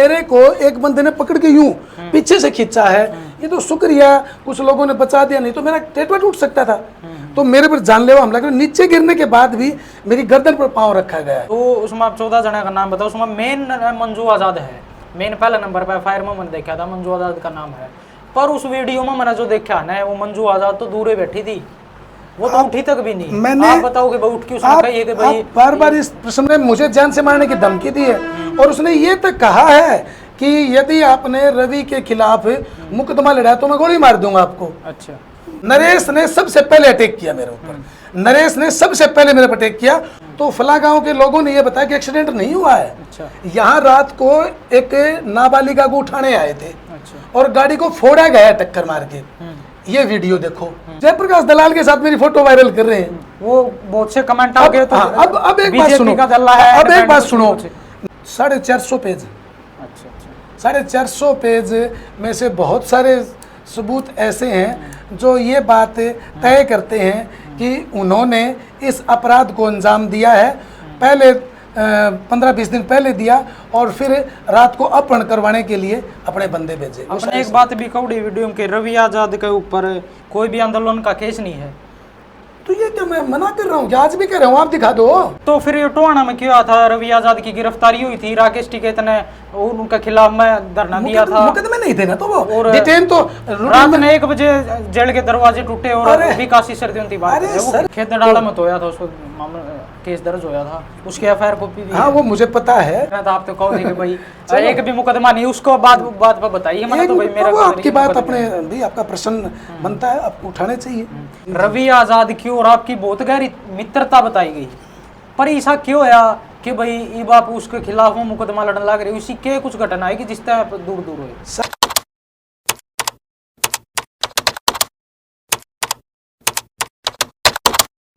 मेरे को एक बंदे ने पकड़ के यूं पीछे से खींचा है, ये तो शुक्रिया कुछ लोगों ने बचा दिया, नहीं तो मेरा टेटवा टूट सकता था। तो मेरे पर जानलेवा हमला कर, नीचे गिरने के बाद भी मेरी गर्दन पर पांव रखा गया है। तो उसमें आप 14 जना का नाम बताओ, उसमें मेन मंजू आजाद है, मेन पहले नंबर पर फायर में मैंने देखा था मंजू आजाद का नाम है। पर उस वीडियो में मैंने जो देखा ना, वो मंजू आजाद तो दूर बैठी थी, वो तो उठी तक भी नहीं। मैंने आप बताओ कि भाई उठ के उसने कही है कि भाई बार बार इस प्रश्न में मुझे जान से मारने की धमकी दी है, और उसने ये तक कहा है कि यदि आपने रवि के खिलाफ मुकदमा लड़ा तो मैं गोली मार दूंगा आपको। अच्छा, नरेश ने सबसे पहले अटैक किया मेरे ऊपर, नरेश ने सबसे पहले मेरे पर अटैक किया। तो फला गांव के लोगों ने ये बताया कि एक्सीडेंट नहीं हुआ है। अच्छा, यहाँ रात को एक नाबालिगा को उठाने आए थे अच्छा, और गाड़ी को फोड़ा गया टक्कर मार के। ये वीडियो देखो, जयप्रकाश दलाल के साथ मेरी फोटो वायरल कर रहे हैं। वो बहुत से कमेंट आ गए। तो अब एक बात सुनो, अब एक बात सुनो, 450 पेज, अच्छा, अच्छा, 450 पेज में से बहुत सारे सबूत ऐसे हैं जो ये बात तय करते हैं कि उन्होंने इस अपराध को अंजाम दिया है। पहले 15-20 दिन पहले दिया और फिर रात को अपहरण करवाने के लिए अपने बंदे भेजे। अपने एक बात भी कौड़ी वीडियो के रवि आजाद के ऊपर कोई भी आंदोलन का केस नहीं है। तो ये क्या मैं मना कर रहा हूँ, आज भी कह रहा हूँ, आप दिखा दो। तो फिर ये टोहाना में क्या था, रवि आजाद की गिरफ्तारी हुई थी, राकेश टिकैत ने उनके खिलाफ में धरना दिया था। मुकदमे नहीं थे ना, तो वो और डिटेन तो रात में 1 बजे जेल के दरवाजे टूटे और विकासी सर्दियों की बात है। वो खेतडाला में होया था, उसको मामला केस दर्ज होया था, उसकी एफआईआर कॉपी भी। हाँ, वो मुझे पता है। तो आप तो कहो कि भाई एक भी मुकदमा नहीं, उसको बात पर बताइए। मैंने तो भाई मेरा आपकी बात अपने भी, आपका प्रश्न बनता है, आपको उठाने चाहिए। रवि आजाद की और आपकी बहुत गहरी मित्रता बताई गई, पर ऐसा क्यों है कि भाई ये बाप उसके खिलाफ मुकदमा लड़ने लग रहे, उसी के कुछ घटना है कि जिस तरह दूर दूर हुए।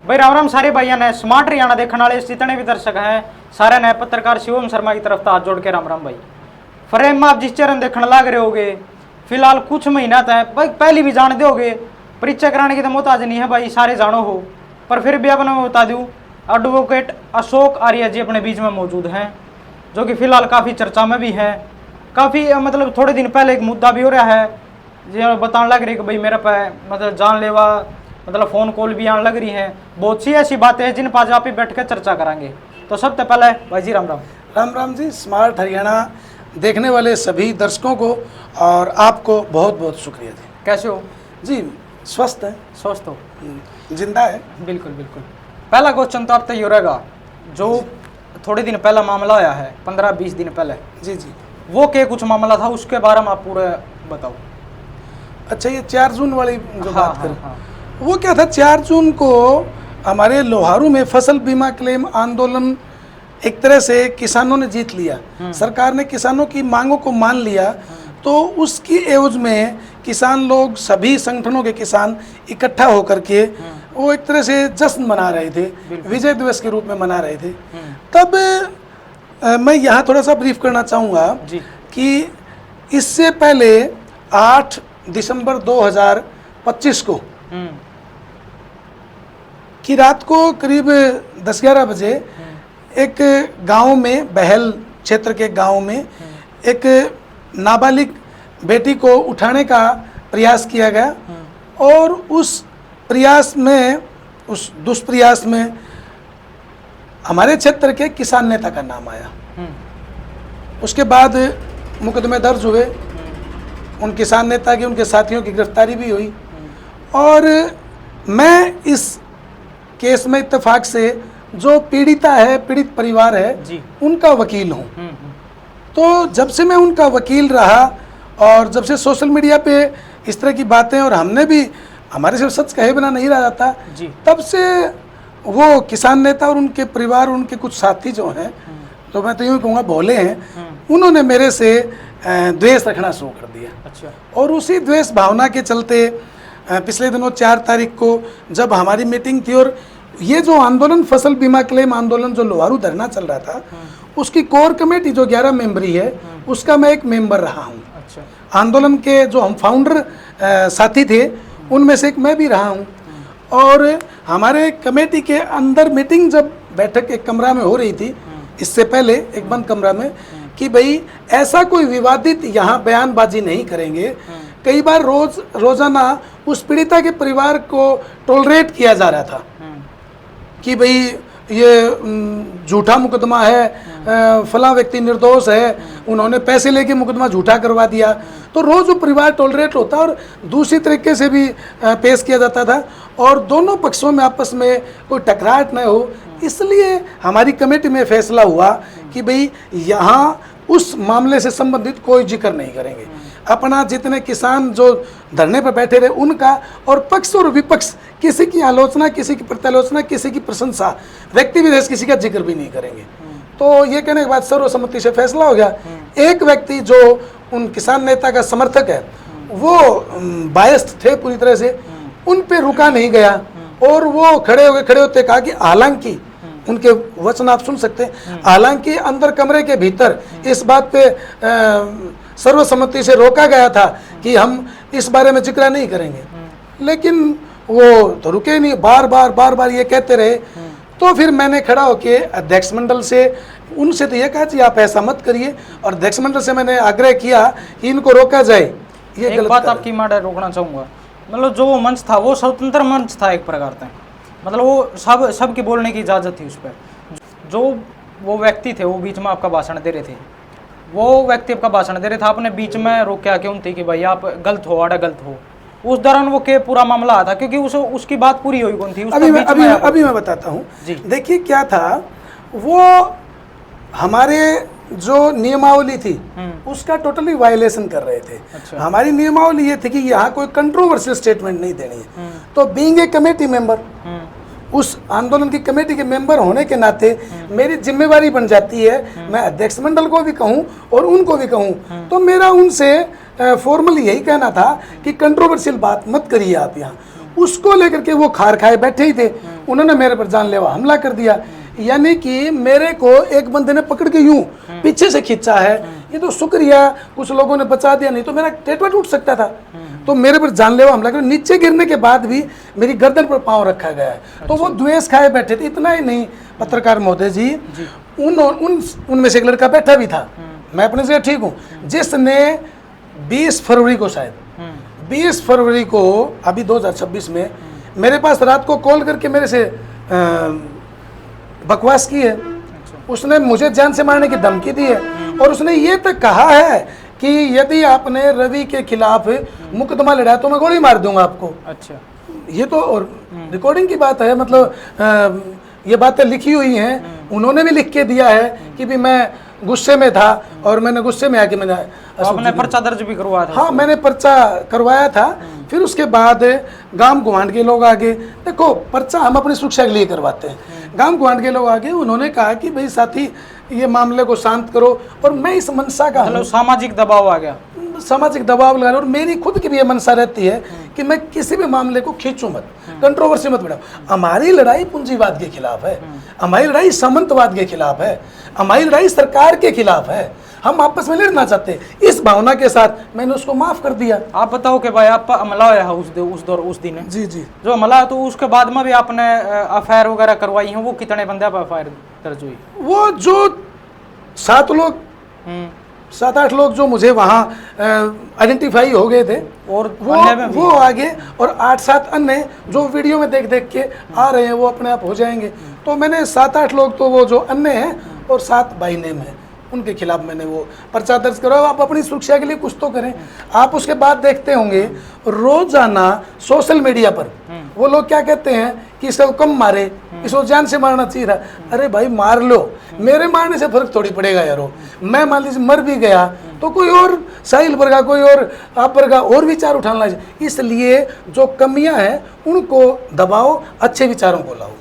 भाई राम राम सारे भाइयों ने, स्मार्ट हरियाणा देखने वाले जितने भी दर्शक हैं सारे ने पत्रकार शिवम शर्मा की तरफ हाथ जोड़ के राम राम भाई। फ्रेम में आप जिस चरण देखने लग रहे होगे, फिलहाल कुछ महीना तक भाई पहले भी जान दोगे, परिचय कराने की तो मोहताज नहीं है भाई, सारे जानो हो, पर फिर भी अपने मैं बता दूं, एडवोकेट अशोक आर्य जी अपने बीच में मौजूद हैं, जो कि फिलहाल काफ़ी चर्चा में भी है। काफ़ी मतलब थोड़े दिन पहले एक मुद्दा भी हो रहा है, जो बताने लग रही कि भाई मेरे पे मतलब जानलेवा मतलब फ़ोन कॉल भी आने लग रही हैं। बहुत सी ऐसी बातें हैं जिन पर आज आप ही बैठ कर चर्चा करेंगे। तो सबसे पहले भाई जी राम राम। राम राम जी। स्मार्ट हरियाणा देखने वाले सभी दर्शकों को और आपको बहुत बहुत शुक्रिया जी। कैसे हो जी? स्वस्थ है, स्वस्थ हो, जिंदा है। बिल्कुल बिल्कुल। पहला क्वेश्चन तो आप तय हो रहेगा, जो थोड़े दिन पहला मामला आया है 15-20 दिन पहले, जी जी, वो क्या कुछ मामला था, उसके बारे में आप पूरा बताओ। अच्छा, ये 4 जून वाली जो बात करें, हाँ। वो क्या था, 4 जून को हमारे लोहारू में फसल बीमा क्लेम आंदोलन एक तरह से किसानों ने जीत लिया। सरकार ने किसानों की मांगों को मान लिया, तो उसकी एवज में किसान लोग, सभी संगठनों के किसान इकट्ठा होकर के वो एक तरह से जश्न मना रहे थे, विजय दिवस के रूप में मना रहे थे। तब मैं यहाँ थोड़ा सा ब्रीफ करना चाहूँगा कि इससे पहले 8 दिसंबर 2025 को की रात को करीब 10-11 बजे एक गांव में, बहल क्षेत्र के गांव में एक नाबालिग बेटी को उठाने का प्रयास किया गया, और उस प्रयास में, उस दुष्प्रयास में हमारे क्षेत्र के किसान नेता का नाम आया। उसके बाद मुकदमे दर्ज हुए, उन किसान नेता की, उनके साथियों की गिरफ्तारी भी हुई, और मैं इस केस में इत्तेफाक से जो पीड़िता है, पीड़ित परिवार है, उनका वकील हूँ। तो जब से मैं उनका वकील रहा और जब से सोशल मीडिया पे इस तरह की बातें, और हमने भी, हमारे सिर्फ सच कहे बिना नहीं रहा जाता, तब से वो किसान नेता और उनके परिवार, उनके कुछ साथी जो हैं, तो मैं तो यूँ कहूँगा भोले हैं, उन्होंने मेरे से द्वेष रखना शुरू कर दिया। अच्छा। और उसी द्वेष भावना के चलते पिछले दिनों 4 तारीख को जब हमारी मीटिंग थी, और ये जो आंदोलन, फसल बीमा क्लेम आंदोलन जो लोहारू धरना चल रहा था, उसकी कोर कमेटी जो 11 मेंबरी है, उसका मैं एक मेंबर रहा हूँ। अच्छा। आंदोलन के जो हम फाउंडर साथी थे, उनमें से एक मैं भी रहा हूँ। और हमारे कमेटी के अंदर मीटिंग, जब बैठक एक कमरा में हो रही थी, इससे पहले एक बंद कमरा में, कि भाई ऐसा कोई विवादित यहाँ बयानबाजी नहीं करेंगे। कई बार रोजाना उस पीड़िता के परिवार को टॉलरेट किया जा रहा था कि भाई ये झूठा मुकदमा है, फलां व्यक्ति निर्दोष है, उन्होंने पैसे लेके मुकदमा झूठा करवा दिया। तो रोज़ वो परिवार टॉलरेट होता और दूसरी तरीके से भी पेश किया जाता था और दोनों पक्षों में आपस में कोई टकराहट न हो, इसलिए हमारी कमेटी में फैसला हुआ कि भाई यहाँ उस मामले से संबंधित कोई जिक्र नहीं करेंगे। अपना जितने किसान जो धरने पर बैठे रहे उनका, और पक्ष और विपक्ष किसी की आलोचना, किसी की प्रत्यालोचना, किसी की प्रशंसा, व्यक्ति विशेष किसी का जिक्र भी नहीं करेंगे। तो ये कहने के बाद सर्वसम्मति से फैसला हो गया। एक व्यक्ति जो उन किसान नेता का समर्थक है वो बायस्ड थे पूरी तरह से, उन पे रुका नहीं गया और वो खड़े होते कहा कि हालांकि, उनके वचन आप सुन सकते हैं, हालांकि अंदर कमरे के भीतर इस बात पे सर्वसम्मति से रोका गया था कि हम इस बारे में जिक्र नहीं करेंगे, लेकिन वो तो रुके नहीं, बार बार ये कहते रहे। तो फिर मैंने खड़ा होके अध्यक्ष मंडल से उनसे तो ये कहा कि आप ऐसा मत करिए, और अध्यक्ष मंडल से मैंने आग्रह किया कि इनको रोका जाए। ये एक बात आपकी मैं रोकना चाहूँगा, मतलब जो मंच था वो स्वतंत्र मंच था एक प्रकार से, मतलब वो सबके बोलने की इजाज़त थी उस पर। जो वो व्यक्ति थे वो बीच में आपका भाषण दे रहे थे, वो व्यक्ति आपका भाषण दे रहे थे, आपने बीच में रोका क्यों थी कि भाई आप गलत हो, आड़ा गलत हो? उस दौरान वो के पूरा मामला आता, क्योंकि उसकी बात पूरी हुई कौन थी? अभी मैं बताता हूँ। देखिए क्या था, वो हमारे जो नियमावली थी उसका टोटली वायलेशन कर रहे थे। अच्छा। हमारी नियमावली ये थी कि यहाँ कोई कंट्रोवर्शियल स्टेटमेंट नहीं देनी है। तो बीइंग ए कमेटी मेंबर, उस आंदोलन की कमेटी के मेंबर होने के नाते मेरी जिम्मेवारी बन जाती है, मैं अध्यक्ष मंडल को भी कहूँ और उनको भी कहूँ, तो मेरा उनसे फॉर्मली यही कहना था कि कंट्रोवर्शियल बात मत करिए आप यहाँ। उसको लेकर के वो खार खाए बैठे ही थे, उन्होंने मेरे पर जानलेवा हमला कर दिया। यानी कि मेरे को एक बंदे ने पकड़ के यूं पीछे से खींचा है, ये तो शुक्रिया कुछ लोगों ने बचा दिया, नहीं तो मेरा टेटवा टूट सकता था। तो मेरे पर जानलेवा हमला कर, नीचे गिरने के बाद भी मेरी गर्दन पर पांव रखा गया है। अच्छा। तो वो द्वेष खाए बैठे थे। इतना ही नहीं पत्रकार महोदय जी, उनमें से एक लड़का बैठा भी था, मैं अपने से ठीक हूँ, जिसने 20 फरवरी को, शायद 20 फरवरी को अभी 2026 में मेरे पास रात को कॉल करके मेरे से बकवास की है। उसने मुझे जान से मारने की धमकी दी है और उसने ये तक कहा है कि यदि आपने रवि के खिलाफ मुकदमा लड़ा तो मैं गोली मार दूंगा आपको। अच्छा, ये तो और रिकॉर्डिंग की बात है, मतलब ये बातें लिखी हुई हैं, उन्होंने भी लिख के दिया है कि भी मैं गुस्से में था और मैंने गुस्से में आके मैंने आपने पर्चा दर्ज भी करवाया था? हाँ, मैंने पर्चा करवाया था। फिर उसके बाद गांव गुआंढ के लोग आगे, देखो पर्चा हम अपनी सुरक्षा के लिए करवाते हैं, गांव गुआंढ के लोग आगे, उन्होंने कहा कि भाई साथी ये मामले को शांत करो, और मैं इस मनसा का, मतलब सामाजिक दबाव आ गया, सामाजिक दबाव लगा, और मेरी खुद की भी ये मनसा रहती है कि मैं किसी भी मामले को खींचूं मत, कंट्रोवर्सी मत बढ़ाऊं। हमारी लड़ाई पूंजीवाद के खिलाफ है, हमारी लड़ाई सामंतवाद के खिलाफ है, हमारी लड़ाई सरकार के खिलाफ है, हम आपस में लड़ना चाहते हैं। इस भावना के साथ मैंने उसको माफ कर दिया। आप बताओ कि भाई आप हमला हुआ है उस दिन जी जी, जो हमला, तो उसके बाद में भी आपने एफआईआर वगैरह करवाई है, वो कितने बंदे पर एफआईआर दर्ज हुई? वो जो 7 लोग 7-8 लोग जो मुझे वहाँ आइडेंटिफाई हो गए थे, और वो आगे, और 8-7 अन्य जो वीडियो में देख देख के आ रहे हैं वो अपने आप हो जाएंगे। तो मैंने 7-8 लोग तो वो जो अन्य हैं और 7 बाई नेम है, उनके खिलाफ मैंने वो पर्चा दर्ज करा। आप अपनी सुरक्षा के लिए कुछ तो करें। आप उसके बाद देखते होंगे रोजाना सोशल मीडिया पर वो लोग क्या कहते हैं कि इसको कम मारे, इसको जान से मारना चाहिए था। अरे भाई मार लो, मेरे मारने से फर्क थोड़ी पड़ेगा यारो। मैं मान लीजिए मर भी गया तो कोई और साहिल वर्गा, कोई और आप वर्गा और विचार उठाना चाहिए। इसलिए जो कमियां हैं उनको दबाओ, अच्छे विचारों को लाओ।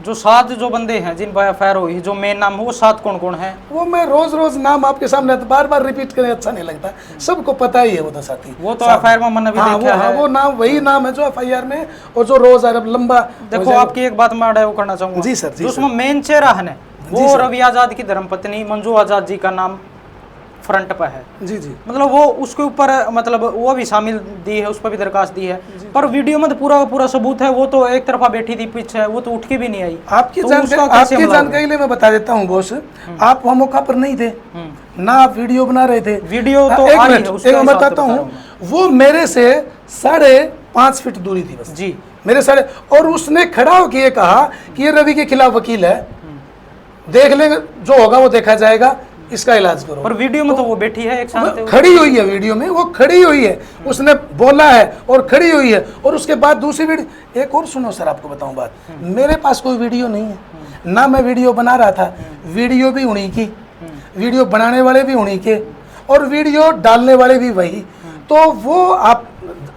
जो 7 जो बंदे हैं जिन पर एफआईआर हुई, जो मेन नाम है, वो 7 कौन कौन है? वो मैं रोज नाम आपके सामने बार बार रिपीट करें अच्छा नहीं लगता, सबको पता ही है वो तो साथी। वो तो एफआईआर में मैंने भी देखा है। वो नाम वही नाम है जो एफआईआर में, और जो रोज लंबा। देखो आपकी एक बात मैं वो करना चाहूंगा जी सर, जो उसमें मेन चेहरा है वो रवि आजाद की धर्मपत्नी मंजू आजाद जी का नाम फ्रंट पर है। जी जी, मतलब वो उसके ऊपर, मतलब वो भी शामिल दी है, उस पर भी दरखास्त दी है, पर वीडियो में तो पूरा सबूत है। वो तो एक तरफा बैठी थी पीछे, वो तो उठ के भी नहीं आई। आपकी जानकारी लिए मैं बता देता हूँ बॉस, आप वहाँ मौका पर नहीं थे, ना आप वीडियो बना रहे थे। वीडियो तो एक आ रही मिनट, है, उसके एक मैं हिसाब से बताता बता रहा हूँ, हूँ वो मेरे से 5.5 फीट दूरी थी बस जी। मेरे साढ़े, और उसने खड़ा होकर ये कहा कि ये रवि के खिलाफ वकील है, देख लेंगे जो होगा वो देखा जाएगा, इसका इलाज करो। पर वीडियो में तो वो बैठी है एक शांत, खड़ी हुई है, वीडियो में वो खड़ी हुई है, उसने बोला है और खड़ी हुई है। और उसके बाद दूसरी वीडियो, एक और सुनो सर, आपको बताऊं बात, मेरे पास कोई वीडियो नहीं है, ना मैं वीडियो बना रहा था, वीडियो भी उन्हीं की, वीडियो बनाने वाले भी उन्हीं के, और वीडियो डालने वाले भी वही। तो वो आप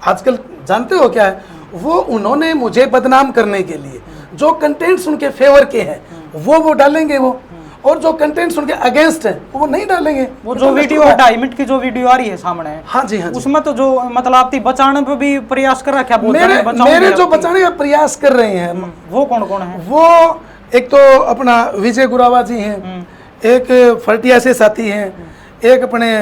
आजकल जानते हो क्या है, वो उन्होंने मुझे बदनाम करने के लिए जो कंटेंट्स उनके फेवर के हैं वो डालेंगे वो, और जो कंटेंट्स उनके अगेंस्ट हैं वो नहीं डालेंगे। वो जो वीडियो 2.5 मिनट की जो वीडियो आ रही है सामने, हाँ जी, हाँ जी, उसमें तो जो मतलब आप बचाने पे भी प्रयास कर रखा है, मेरे जो बचाने का प्रयास कर रहे हैं वो कौन कौन है? वो एक तो अपना विजय गुरावा जी हैं, एक फर्टिया से साथी हैं, एक अपने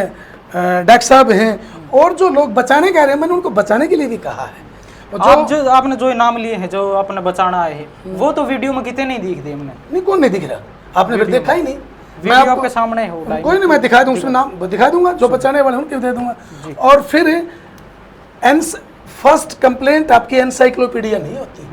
डॉक्टर साहब हैं, और जो लोग बचाने का रहे हैं मैंने उनको बचाने के लिए भी कहा है। आपने जो नाम लिए हैं जो अपने बचाना आए हैं, वो तो वीडियो में कितने नहीं दिखते हमने। नहीं, कौन नहीं दिख रहा, आपने फिर देखा ही नहीं। वीडियो आपके सामने हो, कोई नहीं, मैं दिखा दूँ, उसमें नाम दिखा दूंगा, जो बचाने वाले उनके दे दूंगा। और फिर फर्स्ट कंप्लेंट आपकी एनसाइक्लोपीडिया नहीं होती,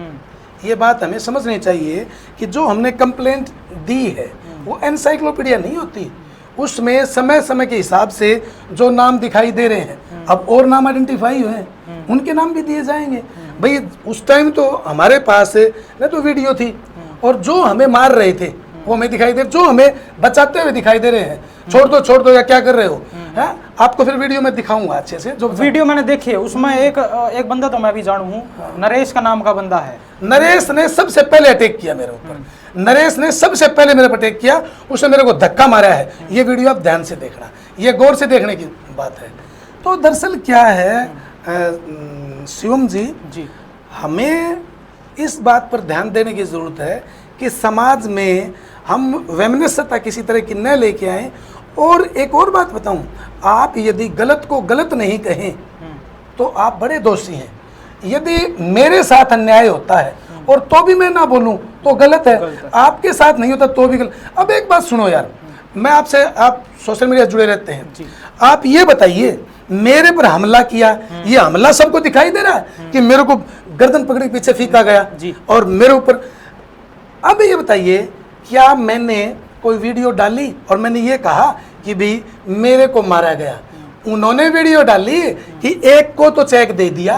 ये बात हमें समझनी चाहिए कि जो हमने कंप्लेंट दी है वो एनसाइक्लोपीडिया नहीं होती, उसमें समय समय के हिसाब से जो नाम दिखाई दे रहे हैं, अब और नाम आइडेंटिफाई हुए हैं उनके नाम भी दिए जाएंगे। भाई उस टाइम तो हमारे पास न तो वीडियो थी, और जो हमें मार रहे थे वो हमें दिखाई दे, जो हमें बचाते हुए दिखाई दे रहे हैं, छोड़ दो या क्या कर रहे हो, है आपको फिर वीडियो में दिखाऊंगा अच्छे से। जो वीडियो मैंने देखी है उसमें एक बंदा तो मैं भी जानू हूँ, नरेश का नाम का बंदा है, नरेश ने सबसे पहले अटैक किया मेरे ऊपर, नरेश ने सबसे पहले मेरे पर अटैक किया, उसने मेरे को धक्का मारा है। ये वीडियो आप ध्यान से देखना, ये गौर से देखने की बात है। तो दरअसल क्या है शिवम जी, हमें इस बात पर ध्यान देने की ज़रूरत है कि समाज में हम वैमनस्यता किसी तरह की न लेके आएँ। और एक और बात बताऊं, आप यदि गलत को गलत नहीं कहें तो आप बड़े दोषी हैं। यदि मेरे साथ अन्याय होता है और तो भी मैं ना बोलूं तो गलत है, आपके साथ नहीं होता तो भी गलत। अब एक बात सुनो यार, मैं आपसे, आप सोशल मीडिया जुड़े रहते हैं, आप ये बताइए मेरे पर हमला किया, ये हमला सबको दिखाई दे रहा है कि मेरे को गर्दन पकड़ी पीछे फेंका गया और मेरे ऊपर। अब ये बताइए क्या मैंने कोई वीडियो डाली और मैंने ये कहा कि भी मेरे को मारा गया? उन्होंने वीडियो डाली कि एक को तो चेक दे दिया,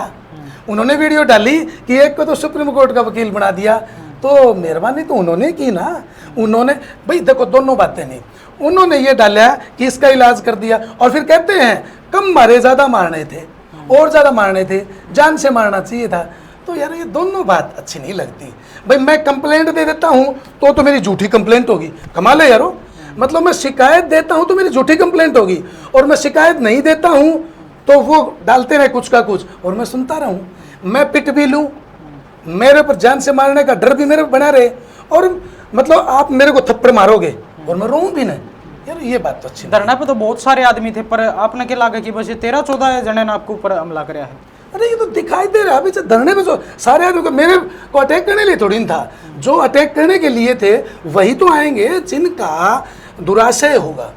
उन्होंने वीडियो डाली कि एक को तो सुप्रीम कोर्ट का वकील बना दिया, तो मेहरबानी तो उन्होंने की ना। उन्होंने भाई देखो दोनों बातें नहीं, उन्होंने ये डाला कि इसका इलाज कर दिया और फिर कहते हैं कम मारे, ज़्यादा मारने थे और ज़्यादा मारने थे, जान से मारना चाहिए था। तो यार ये दोनों बात अच्छी नहीं लगती। भाई मैं कंप्लेंट दे देता हूँ तो मेरी झूठी कंप्लेंट होगी, कमाल है यारो। मतलब मैं शिकायत देता हूँ तो मेरी झूठी कंप्लेंट होगी, और मैं शिकायत नहीं देता हूँ तो वो डालते रहे कुछ का कुछ और मैं सुनता रहूँ। मैं पिट भी लूँ, मेरे पर जान से मारने का डर भी मेरे बना रहे, और मतलब आप मेरे को थप्पड़ मारोगे और मैं रोऊँ भी नहीं। यार ये बात तो अच्छी। धरना पे तो बहुत सारे आदमी थे, पर आपने क्या लगा कि बस 13-14 जने ने आपके ऊपर हमला कराया है? अरे ये तो दिखाई दे रहा है अभी धरने में, जो सारे आदमी को मेरे को अटैक करने लिए थोड़ी था, जो अटैक करने के लिए थे वही तो आएंगे जिनका दुराशय होगा,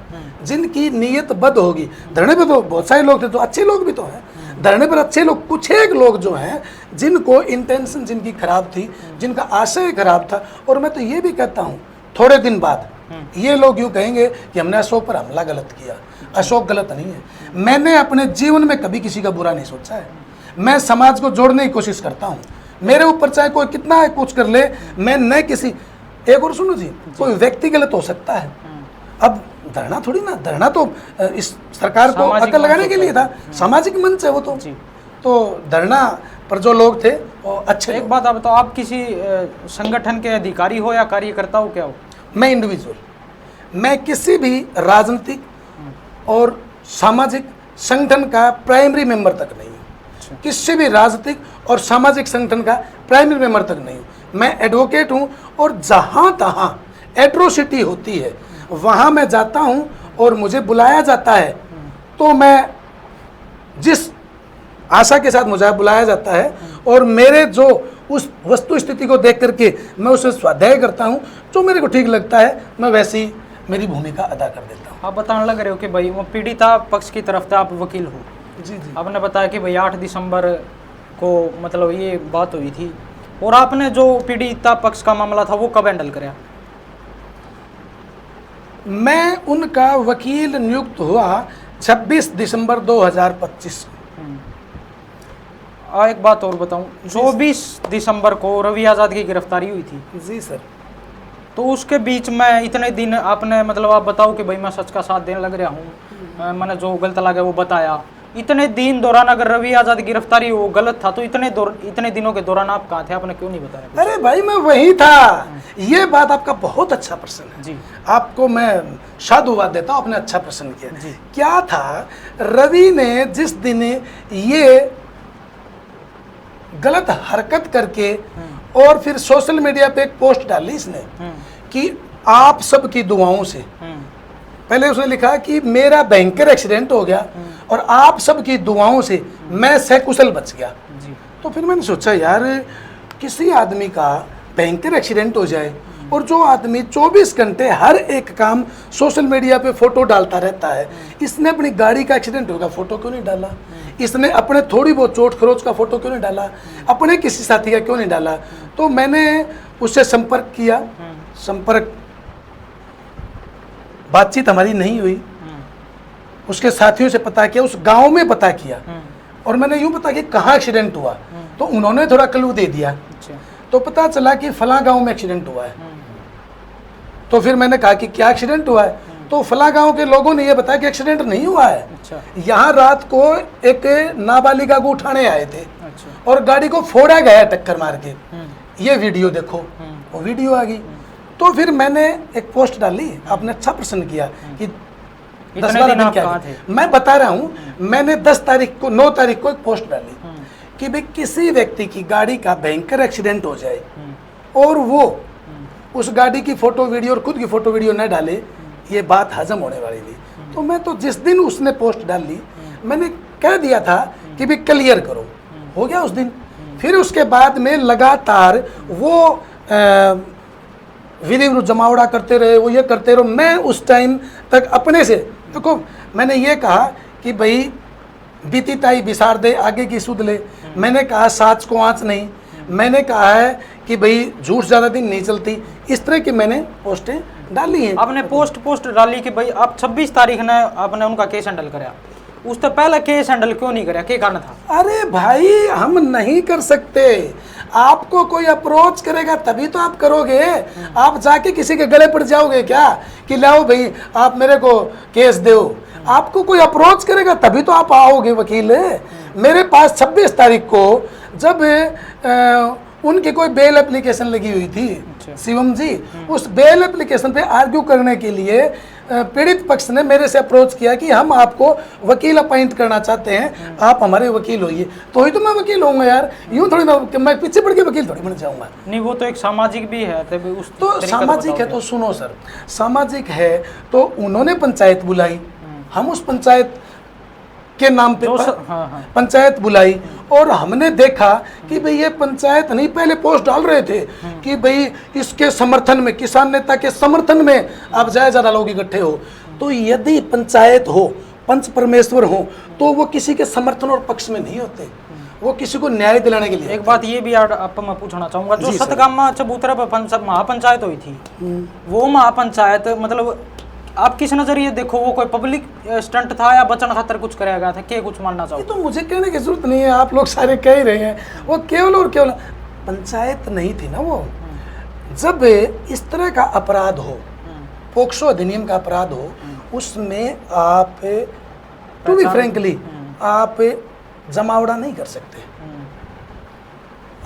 जिनकी नीयत बद होगी। धरने पे तो बहुत सारे लोग थे, तो अच्छे लोग भी तो हैं धरने पर, अच्छे लोग कुछ एक लोग जो हैं जिनको इंटेंशन जिनकी खराब थी, जिनका आशय खराब था। और मैं तो ये भी कहता हूँ थोड़े दिन बाद ये लोग यूँ कहेंगे कि हमने अशोक पर हमला गलत किया। अशोक गलत नहीं है, मैंने अपने जीवन में कभी किसी का बुरा नहीं सोचा है। मैं समाज को जोड़ने की कोशिश करता हूँ, मेरे ऊपर चाहे कोई कितना कुछ कर ले, मैं न किसी। एक और सुनो जी, कोई व्यक्ति गलत हो सकता है, अब धरना थोड़ी ना, धरना तो इस सरकार को अकल लगाने के लिए था, सामाजिक मंच है वो तो धरना पर जो लोग थे वो अच्छे। एक बात आप बताओ, आप किसी संगठन के अधिकारी हो या कार्यकर्ता हो, क्या हो? मैं इंडिविजुअल, मैं किसी भी राजनीतिक और सामाजिक संगठन का प्राइमरी मेंबर तक नहीं हूँ, किसी भी राजनीतिक और सामाजिक संगठन का प्राइमरी मेंबर तक नहीं हूँ। मैं एडवोकेट हूँ, और जहाँ तहाँ एट्रोसिटी होती है वहाँ मैं जाता हूँ और मुझे बुलाया जाता है, तो मैं जिस आशा के साथ मुझे बुलाया जाता है और मेरे जो उस वस्तु स्थिति को देख करके मैं उसे स्वाध्याय करता हूँ, जो मेरे को ठीक लगता है मैं वैसी मेरी भूमिका अदा कर देता हूँ। आप बताने लग रहे हो कि भाई वो पीड़िता पक्ष की तरफ से आप वकील हो। जी जी। आपने बताया कि भाई 8 दिसंबर को मतलब ये बात हुई थी, और आपने जो पीड़िता पक्ष का मामला था वो कब हैंडल कराया? मैं उनका वकील नियुक्त हुआ 26 दिसंबर 2025 को। एक बात और बताऊं, 24 दिसंबर को रवि आज़ाद की गिरफ्तारी हुई थी। जी सर। तो उसके बीच में इतने दिन आपने मतलब आप बताओ कि भाई मैं सच का साथ देने लग रहा हूँ, मैंने जो गलत लगा वो बताया। इतने दिन दौरान अगर रवि आज़ाद की गिरफ्तारी वो गलत था तो इतने दिनों के दौरान आप कहाँ थे? आपने क्यों नहीं बताया? अरे भाई मैं वही था। ये बात आपका बहुत अच्छा प्रश्न है जी। आपको मैं साधुवाद देता हूँ, आपने अच्छा प्रश्न किया। जी। क्या था, रवि ने जिस दिन ये गलत हरकत करके और फिर सोशल मीडिया पे एक पोस्ट डाली इसने कि आप सबकी दुआओं से, पहले उसने लिखा कि मेरा भयंकर एक्सीडेंट हो गया और आप सबकी दुआओं से मैं सकुशल बच गया। जी। तो फिर मैंने सोचा यार, किसी आदमी का भयंकर एक्सीडेंट हो जाए और जो आदमी 24 घंटे हर एक काम सोशल मीडिया पे फोटो डालता रहता है, इसने अपनी गाड़ी का एक्सीडेंट होगा फोटो क्यों नहीं डाला? इसने अपने थोड़ी बहुत चोट खरोच का फोटो क्यों नहीं डाला? अपने किसी साथी का क्यों नहीं डाला? तो मैंने उससे संपर्क किया, संपर्क बातचीत हमारी नहीं हुई। उसके साथियों से पता किया, उस गांव में पता किया, और मैंने यूं पता किया कहाँ एक्सीडेंट हुआ, तो उन्होंने थोड़ा क्लू दे दिया। तो पता चला कि फलां गांव में एक्सीडेंट हुआ है। तो फिर मैंने कहा कि क्या एक्सीडेंट हुआ है? तो फलां गांव के लोगों ने ये बताया कि एक्सीडेंट नहीं हुआ है, यहाँ रात को एक नाबालिगा को उठाने आए थे और गाड़ी को फोड़ा गया टक्कर मार के, ये वीडियो देखो। वो वीडियो आ गई। तो फिर मैंने एक पोस्ट डाली, आपने अच्छा प्रश्न किया कि 10-12 दिन क्या थे? मैं बता रहा हूँ, मैंने 10 तारीख को 9 तारीख को एक पोस्ट डाली कि भाई किसी व्यक्ति की गाड़ी का भयंकर एक्सीडेंट हो जाए और वो उस गाड़ी की फोटो वीडियो और खुद की फोटो वीडियो न डाले, ये बात हजम होने वाली थी। तो मैं तो जिस दिन उसने पोस्ट डाल ली, मैंने कह दिया था कि भाई क्लियर करो, हो गया उस दिन। फिर उसके बाद में लगातार वो विधि विरुद्ध जमावड़ा करते रहे, वो ये करते रहे। मैं उस टाइम तक अपने से, देखो मैंने ये कहा कि भाई बीती ताई बिसार दे आगे की सुध ले, मैंने कहा साच को आँच नहीं, मैंने कहा है कि भाई झूठ ज़्यादा दिन नहीं चलती, इस तरह की मैंने पोस्टें डाली हैं। आपने पोस्ट डाली कि भाई आप 26 तारीख ने आपने उनका केस हैंडल कराया, उससे पहले केस हैंडल क्यों नहीं कराया? क्या कारण था? अरे भाई हम नहीं कर सकते, आपको कोई अप्रोच करेगा तभी तो आप करोगे। आप जाके किसी के गले पड़ जाओगे क्या कि लाओ भाई आप मेरे को केस दो? आपको कोई अप्रोच करेगा तभी तो आप आओगे वकील। मेरे पास 26 तारीख को जब उनकी कोई बेल एप्लीकेशन लगी हुई थी शिवम जी, उस बेल एप्लीकेशन पे आर्ग्यू करने के लिए पीड़ित पक्ष ने मेरे से अप्रोच किया कि हम आपको वकील अपॉइंट करना चाहते हैं, आप हमारे वकील होइए। तो ही तो मैं वकील होऊंगा यार, यूं थोड़ी ना मैं पीछे पड़ के वकील थोड़ी बन जाऊंगा। नहीं, वो तो एक सामाजिक भी है। तो सामाजिक है तो सुनो सर, सामाजिक है तो उन्होंने पंचायत बुलाई, हम उस पंचायत के नाम पे पंचायत बुलाई और हमने देखा कि भाई ये पंचायत नहीं, पहले पोस्ट डाल रहे थे कि भाई इसके समर्थन में, किसान नेता के समर्थन में आप ज्यादा लोग इकट्ठे हो। तो यदि पंचायत हो, पंच परमेश्वर हो, तो वो किसी के समर्थन और पक्ष में नहीं होते, वो किसी को न्याय दिलाने के लिए। एक बात ये भी आपको मैं पूछना चाहूंगा, जो सतगामा चबूतरा पर महापंचायत हुई थी, वो महापंचायत मतलब आप किस नजरिए देखो, वो कोई पब्लिक स्टंट था या बचन खातर कुछ कराया गया था? क्या कुछ मानना चाहो? तो मुझे कहने की जरूरत नहीं है, आप लोग सारे कह ही रहे हैं। वो केवल और केवल पंचायत नहीं थी ना वो। जब इस तरह का अपराध हो, पोक्सो अधिनियम का अपराध हो, उसमें आप टू बी फ्रेंकली आप जमावड़ा नहीं कर सकते,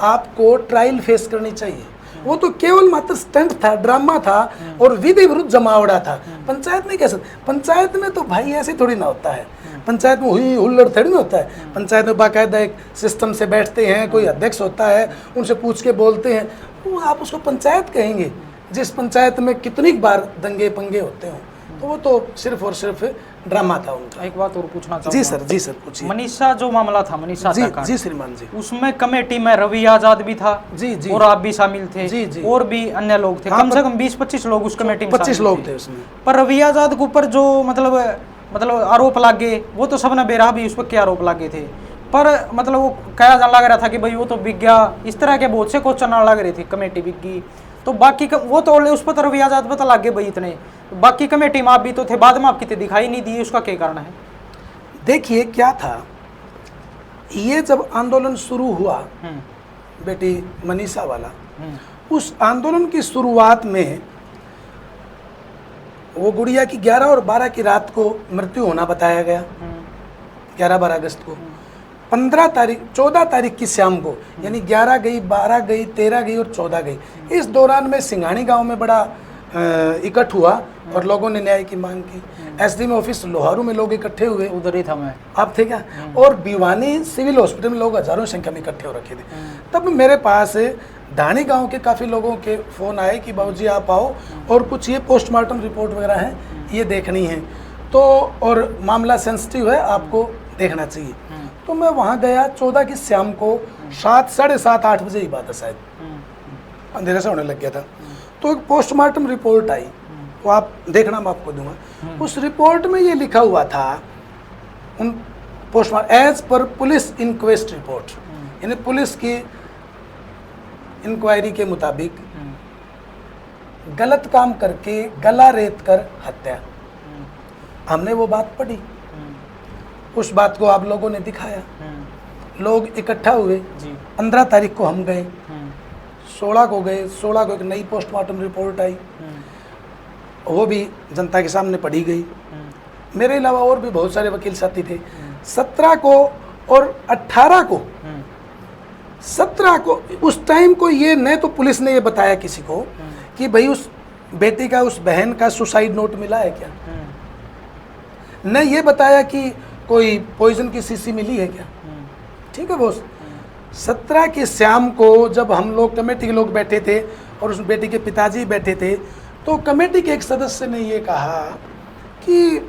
आपको ट्रायल फेस करनी चाहिए। वो तो केवल मात्र स्टंट था, ड्रामा था और विधि विरुद्ध जमावड़ा था। पंचायत नहीं कह सकते। पंचायत में तो भाई ऐसे थोड़ी ना होता है, पंचायत में हुई हुल्लड़ थोड़ी ना होता है। पंचायत में बाकायदा एक सिस्टम से बैठते हैं, कोई अध्यक्ष होता है, उनसे पूछ के बोलते हैं, वो आप उसको पंचायत कहेंगे जिस पंचायत में कितनी बार दंगे पंगे होते हो। तो वो तो सिर्फ और सिर्फ ड्रामा था उनका। एक बात और पूछना जी चाहूँगा। सर पूछिए। मनीषा जो मामला था, मनीषा जी हत्याकांड, जी श्रीमान जी। उसमें कमेटी में रवि आजाद भी था जी जी और आप भी शामिल थे। जी, जी। और भी अन्य लोग थे। हाँ, कम से कम 20-25 लोग उस कमेटी में 25 शामिल लोग थे उसमें। पर रवि आजाद के ऊपर जो मतलब आरोप लागे, वो तो सबने बेराह भी उस पर क्या आरोप लागे थे। पर मतलब वो कहा जाने लग रहा था कि भाई वो तो विज्ञा, इस तरह के बहुत से क्वेश्चन आने लग रहे थे कमेटी विज्ञी। तो बाकी वो तो उस पर तो रवि आजाद पता लग गए भाई इतने, तो बाकी कमेटी में आप भी तो थे, बाद में आप कितने दिखाई नहीं दिए, उसका क्या कारण है? देखिए क्या था, ये जब आंदोलन शुरू हुआ बेटी मनीषा वाला, उस आंदोलन की शुरुआत में वो गुड़िया की 11 और 12 की रात को मृत्यु होना बताया गया, 11-12 अगस्त को। 14 तारीख की शाम को, यानी 11 गई, 12 गई, 13 गई और 14 गई। इस दौरान में सिंघानी गांव में बड़ा इकट्ठ हुआ और लोगों ने न्याय की मांग की। एसडीएम ऑफिस लोहारू में लोग इकट्ठे हुए, उधर ही था मैं, आप थे क्या? और भिवानी सिविल हॉस्पिटल में लोग हजारों संख्या में इकट्ठे हो रखे थे। तब मेरे पास ढाणी गांव के काफ़ी लोगों के फ़ोन आए कि बाबूजी आप आओ और कुछ ये पोस्टमार्टम रिपोर्ट वगैरह है, ये देखनी है, तो और मामला सेंसिटिव है, आपको देखना चाहिए। तो मैं वहाँ गया 14 की शाम को, 7, साढ़े 7, 8 बजे ही बात है शायद, अंधेरे से होने लग गया था। तो एक पोस्टमार्टम रिपोर्ट आई, वो आप देखना, मैं आपको दूंगा। उस रिपोर्ट में ये लिखा हुआ था, उन पोस्टमार्टम एज पर पुलिस इंक्वेस्ट रिपोर्ट, यानी पुलिस की इंक्वायरी के मुताबिक गलत काम करके गला रेत कर हत्या। हमने वो बात पढ़ी, उस बात को आप लोगों ने दिखाया, लोग इकट्ठा हुए। 15 तारीख को हम गए, 16 को गए, 16 को एक नई पोस्टमार्टम रिपोर्ट आई, वो भी जनता के सामने पढ़ी गई। मेरे अलावा और भी बहुत सारे वकील साथी थे। 17 को और 18 को, 17 को उस टाइम को ये न तो पुलिस ने ये बताया किसी को कि भाई उस बेटी का, उस बहन का सुसाइड नोट मिला है क्या, न ये बताया कि कोई पॉइजन की शीशी मिली है क्या। ठीक है बॉस। 17 की शाम को जब हम लोग कमेटी के लोग बैठे थे और उस बेटी के पिताजी बैठे थे, तो कमेटी के एक सदस्य ने ये कहा कि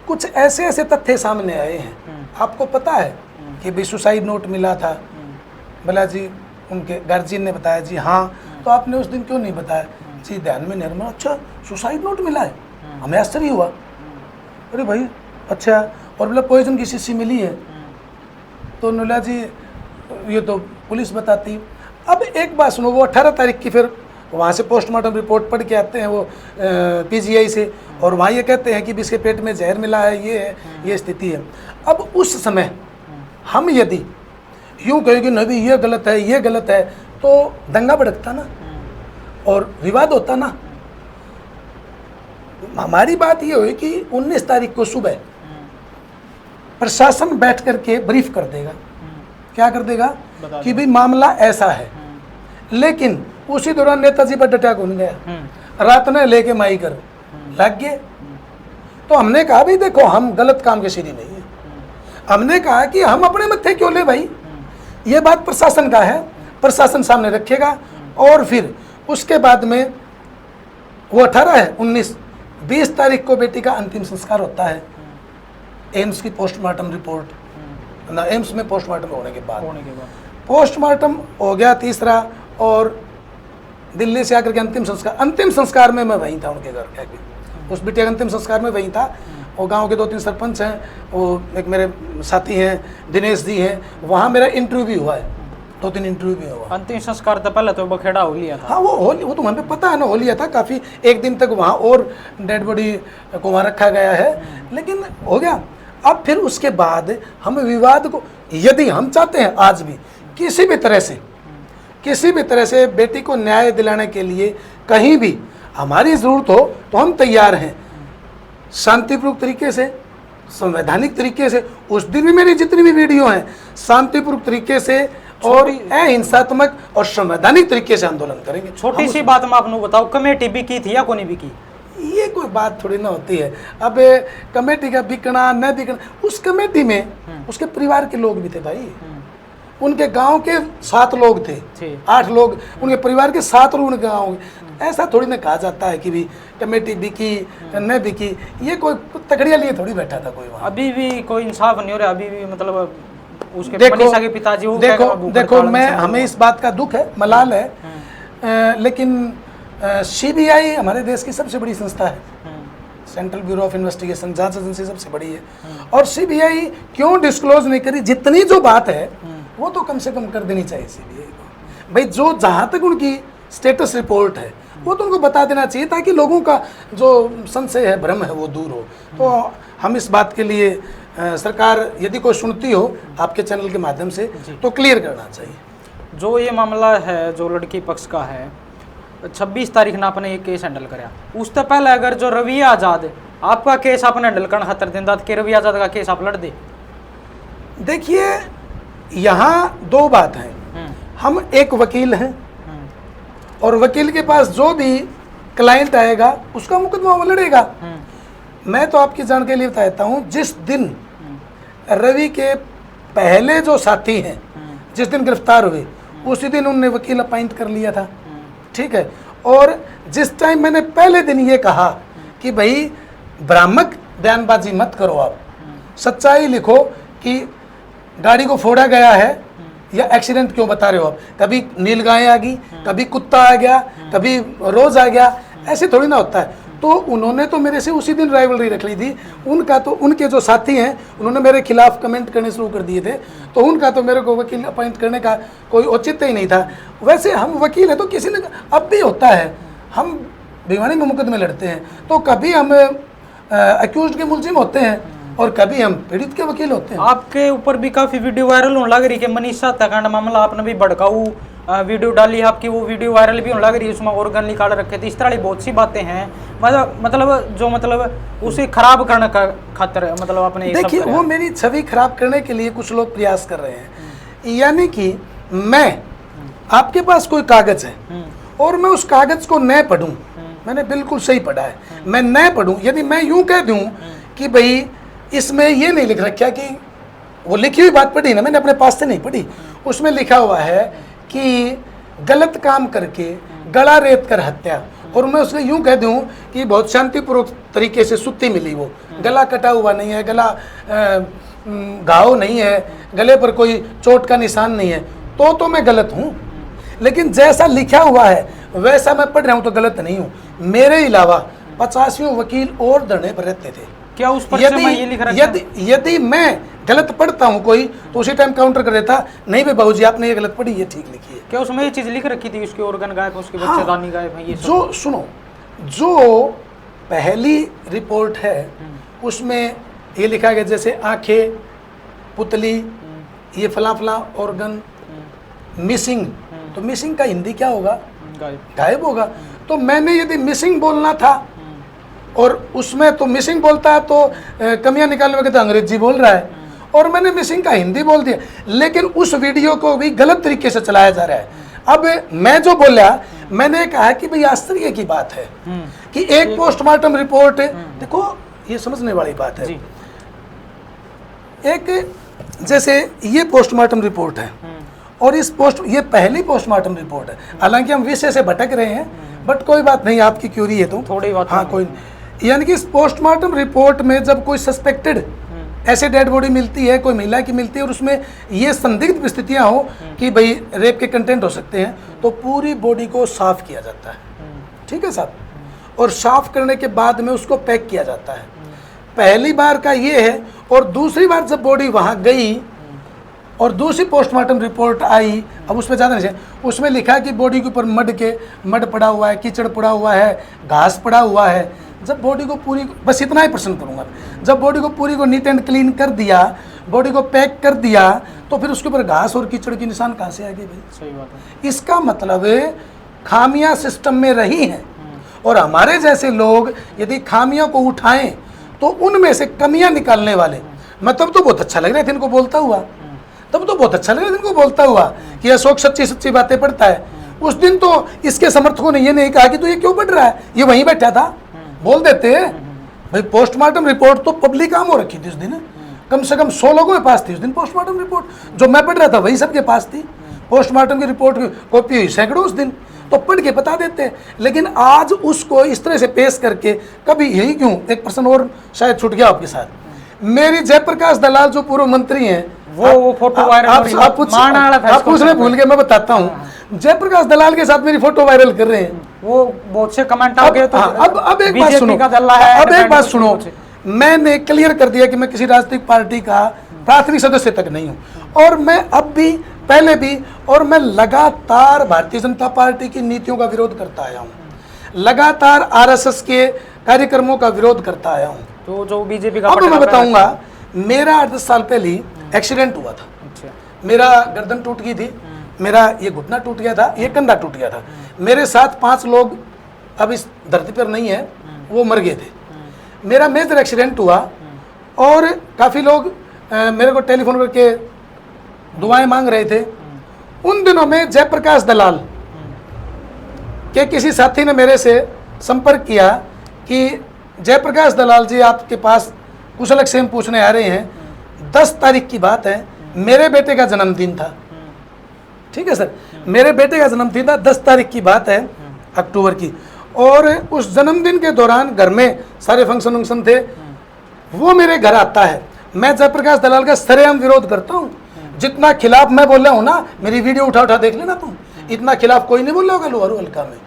कुछ ऐसे ऐसे तथ्य सामने आए हैं, आपको पता है कि भाई सुसाइड नोट मिला था। भला जी उनके गार्जियन ने बताया, जी हाँ। तो आपने उस दिन क्यों नहीं बताया? जी ध्यान में नहीं रहा। अच्छा सुसाइड नोट मिला है, हमें आश्चर्य हुआ। अरे भाई अच्छा, और बोला पॉइजन की शीशी मिली है, तो नोला जी ये तो पुलिस बताती। अब एक बात सुनो, वो 18 तारीख की फिर वहाँ से पोस्टमार्टम रिपोर्ट पढ़ के आते हैं वो पीजीआई से, और वहाँ ये कहते हैं कि भी इसके पेट में जहर मिला है, ये है, ये स्थिति है। अब उस समय हम यदि यूँ कहें कि नहीं ये गलत है, ये गलत है, तो दंगा भड़कता ना और विवाद होता ना। हमारी बात ये हुई कि 19 तारीख को सुबह प्रशासन बैठ करके ब्रीफ कर देगा, क्या कर देगा कि भाई मामला ऐसा है। लेकिन उसी दौरान नेताजी पर डटा घूम गया, रात ने लेके माई कर लग गए। तो हमने कहा भाई देखो हम गलत काम के सीढ़ी नहीं है, हमने कहा कि हम अपने मत्थे क्यों ले भाई, ये बात प्रशासन का है, प्रशासन सामने रखेगा। और फिर उसके बाद में वो 18 है, 19, 20 तारीख को बेटी का अंतिम संस्कार होता है। एम्स की पोस्टमार्टम रिपोर्ट ना, एम्स में पोस्टमार्टम होने के बाद पोस्टमार्टम हो गया तीसरा, और दिल्ली से आकर के अंतिम संस्कार में मैं वहीं था उनके घर के, उस बेटे के अंतिम संस्कार में वहीं था। वो गांव के 2-3 सरपंच हैं, वो एक मेरे साथी हैं दिनेश जी हैं, वहाँ मेरा इंटरव्यू भी हुआ है, 2-3 इंटरव्यू भी हुआ। अंतिम संस्कार तो पहले तो बखेड़ा हो लिया था। हाँ वो तो हमें पता है ना, हो लिया था काफ़ी, एक दिन तक वहाँ और डेड बॉडी को वहाँ रखा गया है, लेकिन हो गया। अब फिर उसके बाद हम विवाद को, यदि हम चाहते हैं आज भी किसी भी तरह से बेटी को न्याय दिलाने के लिए कहीं भी हमारी ज़रूरत हो तो हम तैयार हैं, शांतिपूर्वक तरीके से, संवैधानिक तरीके से। उस दिन भी मेरी जितनी भी वीडियो हैं शांतिपूर्वक तरीके से और अहिंसात्मक और संवैधानिक तरीके से आंदोलन करेंगे। छोटी सी बात मैं आपको बताऊं, कमेटी भी की थी या कोई नहीं भी की, ये कोई बात थोड़ी ना होती है। अब कमेटी का बिकना न बिकना, उस कमेटी में उसके परिवार के लोग भी थे भाई, उनके गांव के 7 लोग थे, 8 लोग उनके परिवार के, 7 लोग उनके गाँव के। ऐसा थोड़ी ना कहा जाता है कि भी कमेटी बिकी न बिकी, ये कोई तकड़िया लिए थोड़ी बैठा था कोई वहाँ। अभी भी कोई इंसाफ नहीं हो रहा, अभी भी मतलब उसके देखो मनीषा के पिताजी वो देखो क्या भूख देखो हड़ताल में मैं शामिल हमें हुए। इस बात का दुख है, मलाल है, लेकिन सीबीआई हमारे देश की सबसे बड़ी संस्था है, सेंट्रल ब्यूरो ऑफ इन्वेस्टिगेशन, जांच एजेंसी सबसे बड़ी है। और सीबीआई क्यों डिस्क्लोज नहीं करी? जितनी जो बात है वो तो कम से कम कर देनी चाहिए सीबीआई को। भाई जो जहाँ तक उनकी स्टेटस रिपोर्ट है वो तो उनको बता देना चाहिए, ताकि लोगों का जो संशय है, भ्रम है, वो दूर हो। तो हम इस बात के लिए सरकार यदि कोई सुनती हो आपके चैनल के माध्यम से तो क्लियर करना चाहिए। जो ये मामला है जो लड़की पक्ष का है, 26 तारीख ने आपने ये केस हैंडल कराया, उससे पहले अगर जो रवि आज़ाद आपका केस आपने हैंडल करना खतर दिन के रवि आज़ाद का केस आप लड़ दे। देखिए यहाँ दो बात हैं, हम एक वकील हैं और वकील के पास जो भी क्लाइंट आएगा उसका मुकदमा वो लड़ेगा। मैं तो आपकी जानकारी के लिए बताता हूँ, जिस दिन रवि के पहले जो साथी हैं जिस दिन गिरफ्तार हुए उसी दिन उन्होंने वकील अपॉइंट कर लिया था, ठीक है। और जिस टाइम मैंने पहले दिन ये कहा कि भाई भ्रामक बयानबाजी मत करो, आप सच्चाई लिखो कि गाड़ी को फोड़ा गया है या एक्सीडेंट क्यों बता रहे हो आप, कभी नीलगाय आ गई, कभी कुत्ता आ गया, कभी रोज आ गया, ऐसे थोड़ी ना होता है। तो उन्होंने तो मेरे से उसी दिन राइवलरी रख ली थी, उनका तो उनके जो साथी हैं उन्होंने मेरे खिलाफ कमेंट करने शुरू कर दिए थे, तो उनका तो मेरे को वकील अपॉइंट करने का कोई औचित्य ही नहीं था। वैसे हम वकील हैं तो किसी ने, अब भी होता है, हम भिवानी में मुकदमे लड़ते हैं तो कभी हम अक्यूज के मुलजिम होते हैं और कभी हम पीड़ित के वकील होते हैं। आपके ऊपर भी काफी वीडियो वायरल होने लग रही है, मनीषा हत्याकांड मामला आपने भी भड़काऊ वीडियो डाली है आपकी, वो वीडियो वायरल भी होने लग रही है, उसमें ऑर्गन निकाल रखे थे, इस तरह की बहुत सी बातें हैं, मतलब उसे खराब करने का खातिर मतलब आपने देखिए वो मेरी छवि खराब करने के लिए कुछ लोग प्रयास कर रहे हैं। यानी कि मैं आपके पास कोई कागज है और मैं उस कागज को न पढ़ूं, मैंने बिल्कुल सही पढ़ा है, मैं न पढ़ूं, यदि मैं यूं कह दूं कि भाई इसमें ये नहीं लिख रखा, कि वो लिखी हुई बात पढ़ी ना मैंने, अपने पास से नहीं पढ़ी, उसमें लिखा हुआ है कि गलत काम करके गला रेत कर हत्या, और मैं उसमें यूं कह दूं कि बहुत शांतिपूर्वक तरीके से सुत्ती मिली, वो गला कटा हुआ नहीं है, गला घाव नहीं है, गले पर कोई चोट का निशान नहीं है, तो मैं गलत हूं। लेकिन जैसा लिखा हुआ है वैसा मैं पढ़ रहा हूं तो गलत नहीं हूं। मेरे अलावा 50 वकील और धरने पर रहते थे। क्या उस पर ये लिख रखा है? यदि मैं गलत पढ़ता हूं कोई तो उसी टाइम काउंटर कर देता, नहीं भाई बाबूजी आपने ये गलत पढ़ी, ये ठीक लिखी है। क्या उसमें ये चीज लिख रखी थी, उसके ऑर्गन गायब, उसके बच्चेदानी गायब है, ये जो सुनो, जो पहली रिपोर्ट है उसमें ये लिखा गया जैसे आंखें, पुतली, ये फला फला ऑर्गन मिसिंग, तो मिसिंग का हिंदी क्या होगा? गायब होगा। तो मैंने यदि मिसिंग बोलना था और उसमें तो मिसिंग बोलता है तो कमियां निकालने में तो अंग्रेजी बोल रहा है, और मैंने मिसिंग का हिंदी बोल दिया, लेकिन उस वीडियो को भी गलत तरीके से चलाया जा रहा है। अब मैं जो बोला, मैंने कहा कि भाई आश्चर्य की बात है कि एक पोस्टमार्टम रिपोर्ट, देखो ये समझने वाली बात है, एक जैसे ये पोस्टमार्टम रिपोर्ट है और ये पहली पोस्टमार्टम रिपोर्ट है, हालांकि हम विषय से भटक रहे हैं, बट कोई बात नहीं, आपकी क्यूरी है तो थोड़ी बात, हाँ कोई, यानी कि इस पोस्टमार्टम रिपोर्ट में जब कोई सस्पेक्टेड ऐसे डेड बॉडी मिलती है, कोई महिला की मिलती है और उसमें ये संदिग्ध परिस्थितियां हो कि भाई रेप के कंटेंट हो सकते हैं, तो पूरी बॉडी को साफ किया जाता है, ठीक है साहब, और साफ करने के बाद में उसको पैक किया जाता है। पहली बार का ये है, और दूसरी बार जब बॉडी वहाँ गई और दूसरी पोस्टमार्टम रिपोर्ट आई, अब उसमें ज़्यादा नहीं, उसमें लिखा है कि बॉडी के ऊपर मड पड़ा हुआ है, कीचड़ पड़ा हुआ है, घास पड़ा हुआ है। जब बॉडी को पूरी, बस इतना ही प्रश्न करूँगा, जब बॉडी को पूरी को नीट एंड क्लीन कर दिया, बॉडी को पैक कर दिया, तो फिर उसके ऊपर घास और कीचड़ के निशान कहाँ से आ गए भाई? सही बात है। इसका मतलब खामियां सिस्टम में रही हैं, और हमारे जैसे लोग यदि खामियों को उठाएं तो उनमें से कमियां निकालने वाले, मैं तब तो बहुत अच्छा लग रहा था इनको बोलता हुआ, तब तो बहुत अच्छा लग रहा था इनको बोलता हुआ कि अशोक सच्ची सच्ची बातें पढ़ता है। उस दिन तो इसके समर्थकों ने ये नहीं कहा कि तू ये क्यों पढ़ रहा है, ये वहीं बैठा था, बोल देते भाई। पोस्टमार्टम रिपोर्ट तो पब्लिक आम हो रखी थी उस दिन, कम से कम 100 लोगों के पास थी उस दिन पोस्टमार्टम रिपोर्ट, जो मैं पढ़ रहा था वही सबके पास थी। पोस्टमार्टम की रिपोर्ट की कॉपी हुई सैकड़ों उस दिन, तो पढ़ के बता देते हैं। लेकिन आज उसको इस तरह से पेश करके, कभी यही क्यों, एक प्रश्न और शायद छूट गया आपके साथ, मेरी जयप्रकाश दलाल जो पूर्व मंत्री हैं, वो फोटो वायरल आप पूछ रहे, भूल गए, मैं बताता हूँ। जयप्रकाश दलाल के साथ मेरी फोटो वायरल कर रहे हैं, वो बहुत से कमेंट आ गए। तो अब एक बात सुनो, अब एक बात सुनो, मैंने क्लियर कर दिया कि मैं किसी राजनीतिक पार्टी का प्राथमिक सदस्य तक नहीं हूं, और मैं अब भी, पहले भी, और मैं लगातार भारतीय जनता पार्टी की नीतियों का विरोध करता आया हूं, लगातार आरएसएस के कार्यक्रमों का विरोध करता आया हूं। तो जो बीजेपी का, अब मैं बताऊंगा, मेरा 8-10 साल पहले एक्सीडेंट हुआ था। अच्छा। मेरा गर्दन टूट गई थी, मेरा ये घुटना टूट गया था, ये कंधा टूट गया था। मेरे साथ 5 लोग अब इस धरती पर नहीं है, वो मर गए थे। मेरा मेजर एक्सीडेंट हुआ और काफ़ी लोग मेरे को टेलीफोन करके दुआएं मांग रहे थे। उन दिनों में जयप्रकाश दलाल के किसी साथी ने मेरे से संपर्क किया कि जयप्रकाश दलाल जी आपके पास कुशलक्षेम पूछने आ रहे हैं। 10 तारीख की बात है, मेरे बेटे का जन्मदिन था। ठीक है सर, मेरे बेटे का जन्मदिन था, 10 तारीख की बात है अक्टूबर की, और उस जन्मदिन के दौरान घर में सारे फंक्शन थे। वो मेरे घर आता है, मैं जयप्रकाश दलाल का सरेआम विरोध करता हूँ। जितना खिलाफ मैं बोल रहा हूँ ना, मेरी वीडियो उठा देख लेना तुम, इतना खिलाफ कोई नहीं बोल रहा होगा लोहारू हल्का में,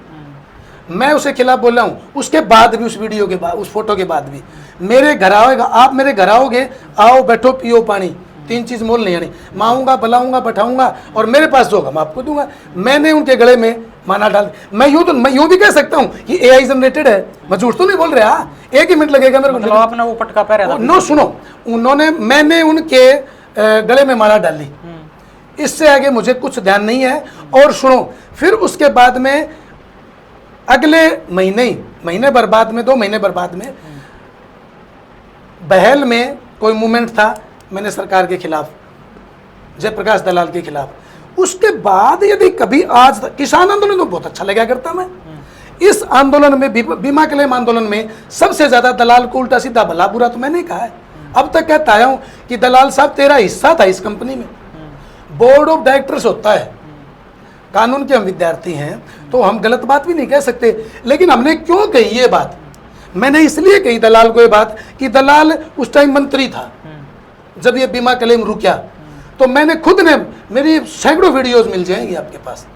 मैं उसे खिलाफ बोल रहा हूँ। उसके बाद भी, उस वीडियो के बाद, उस फोटो के बाद भी, मेरे घर आओगे आप, मेरे घर आओगे, आओ बैठो पियो पानी, 3 चीज मोल नहीं आनी, माऊंगा बुलाऊंगा बैठाऊंगा, और मेरे पास जो होगा मैं आपको दूंगा। मैंने उनके गले में माला डाल, मैं यूं भी कह सकता हूँ कि AI जनरेटेड है, मैं झूठ तो नहीं बोल रहा, 1 ही मिनट लगेगा मेरे को। मतलब आपने वो पटका पहना था? नो सुनो, मैंने उनके गले में माला डाली, इससे आगे मुझे कुछ ध्यान नहीं है। और सुनो, फिर उसके बाद में अगले महीने भर बाद में, 2 महीने भर बाद में, बहल में कोई मूवमेंट था मैंने सरकार के खिलाफ, जयप्रकाश दलाल के खिलाफ। उसके बाद यदि कभी, आज किसान आंदोलन तो बहुत अच्छा लगा करता मैं, इस आंदोलन में, बीमा क्लेम आंदोलन में सबसे ज्यादा दलाल को उल्टा सीधा भला बुरा तो मैंने कहा है, अब तक कहता आया हूं कि दलाल साहब तेरा हिस्सा था इस कंपनी में, बोर्ड ऑफ डायरेक्टर्स होता है, कानून के हम विद्यार्थी हैं तो हम गलत बात भी नहीं कह सकते। लेकिन हमने क्यों कही ये बात, मैंने इसलिए कही दलाल को ये बात कि दलाल उस टाइम मंत्री था जब ये बीमा क्लेम रुका, तो मैंने खुद ने, मेरी सैकड़ों वीडियोस मिल जाएंगी आपके पास,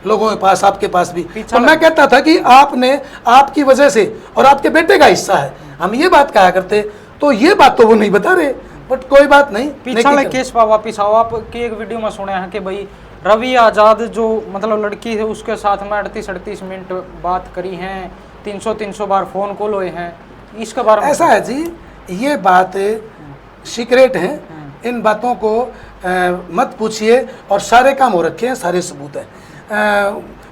लोगों के पास, आपके पास भी, तो मैं कहता था कि आपने, आपकी वजह से, और आपके बेटे का हिस्सा है, हम ये बात कहा करते। तो ये बात तो वो नहीं बता रहे, बट कोई बात नहीं। पिछले केस पर वापिस आओ, आपकी एक वीडियो में सुने हैं कि भाई रवि आजाद जो मतलब लड़की है उसके साथ में 38 मिनट बात करी हैं, 300 बार फोन कॉल हुए हैं, इसके बारे में? ऐसा है जी, ये बात सीक्रेट है, इन बातों को मत पूछिए, और सारे काम हो रखे हैं, सारे सबूत हैं,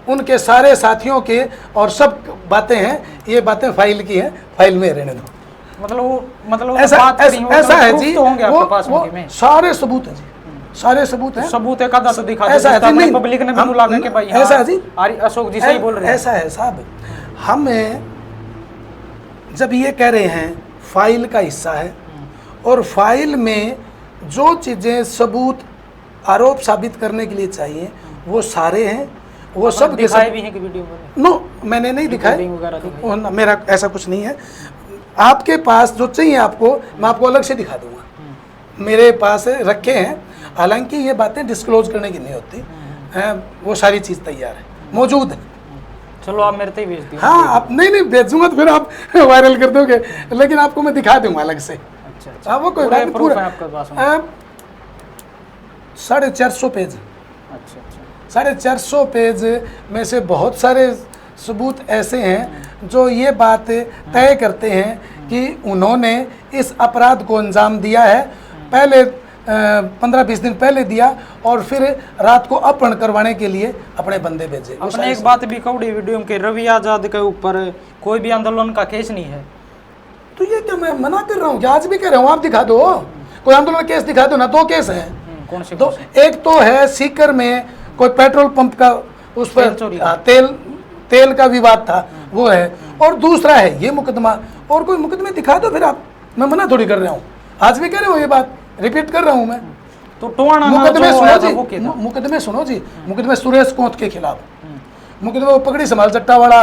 उनके सारे साथियों के, और सब बातें हैं, ये बातें फाइल की हैं, फाइल में रहने दो। मतलब ऐसा है जी, तो होंगे आपके पास में सारे सबूत हैं जी, सारे सबूत हैं। सबूत एक आधा तो दिखा दो, ऐसा है जी, नहीं पब्लिक ने भी लगा के भाई ऐसा है जी, अशोक जी सही बोल रहे हैं। ऐसा है साहब, हमें जब ये कह रहे हैं फाइल का हिस्सा है, और फाइल में जो चीजें सबूत, आरोप साबित करने के लिए चाहिए वो सारे हैं, वो सब दिखाए भी हैं कि वीडियो में? नो, मैंने नहीं दिखाए, मेरा ऐसा कुछ नहीं है। आपके पास जो चाहिए आपको, मैं आपको अलग से दिखा दूंगा, मेरे पास रखे हैं, हालांकि ये बातें डिस्क्लोज करने की नहीं होती, वो सारी चीज़ तैयार है, मौजूद है। चलो आप मेरे तक भेज दीजिए। हाँ, आप नहीं भेजूंगा तो फिर आप वायरल कर दोगे, लेकिन आपको मैं दिखा दूंगा अलग से। अच्छा, वो कोई बात नहीं, पूरा 450 पेज। अच्छा, 450 पेज में से बहुत सारे सबूत ऐसे हैं जो ये बात तय करते हैं कि उन्होंने इस अपराध को अंजाम दिया है, पहले 15-20 दिन पहले दिया, और फिर रात को अपहरण करवाने के लिए अपने बंदे भेजे। अपने एक बात भी कौड़ी वीडियो में कि रवि आजाद के ऊपर कोई भी आंदोलन का केस नहीं है, तो ये क्या मैं मना कर रहा हूँ? आज भी कह रहा हूँ, आप दिखा दो कोई आंदोलन केस, दिखा दो ना। 2 केस हैं। कौन से? दो, एक तो है सीकर में कोई पेट्रोल पंप का, उस पर तेल का विवाद था, वो है, और दूसरा है ये मुकदमा। और कोई मुकदमे दिखा दो फिर आप, मैं मना थोड़ी कर रहा हूँ, आज भी कह रहे हो, ये बात रिपीट कर रहा हूँ मैं। तो टोआना मुकदमे सुनो जी, मुकदमे सुनो जी, मुकदमे सुरेश कोंत के खिलाफ, मुकदमे वो पगड़ी संभाल चट्टा वाला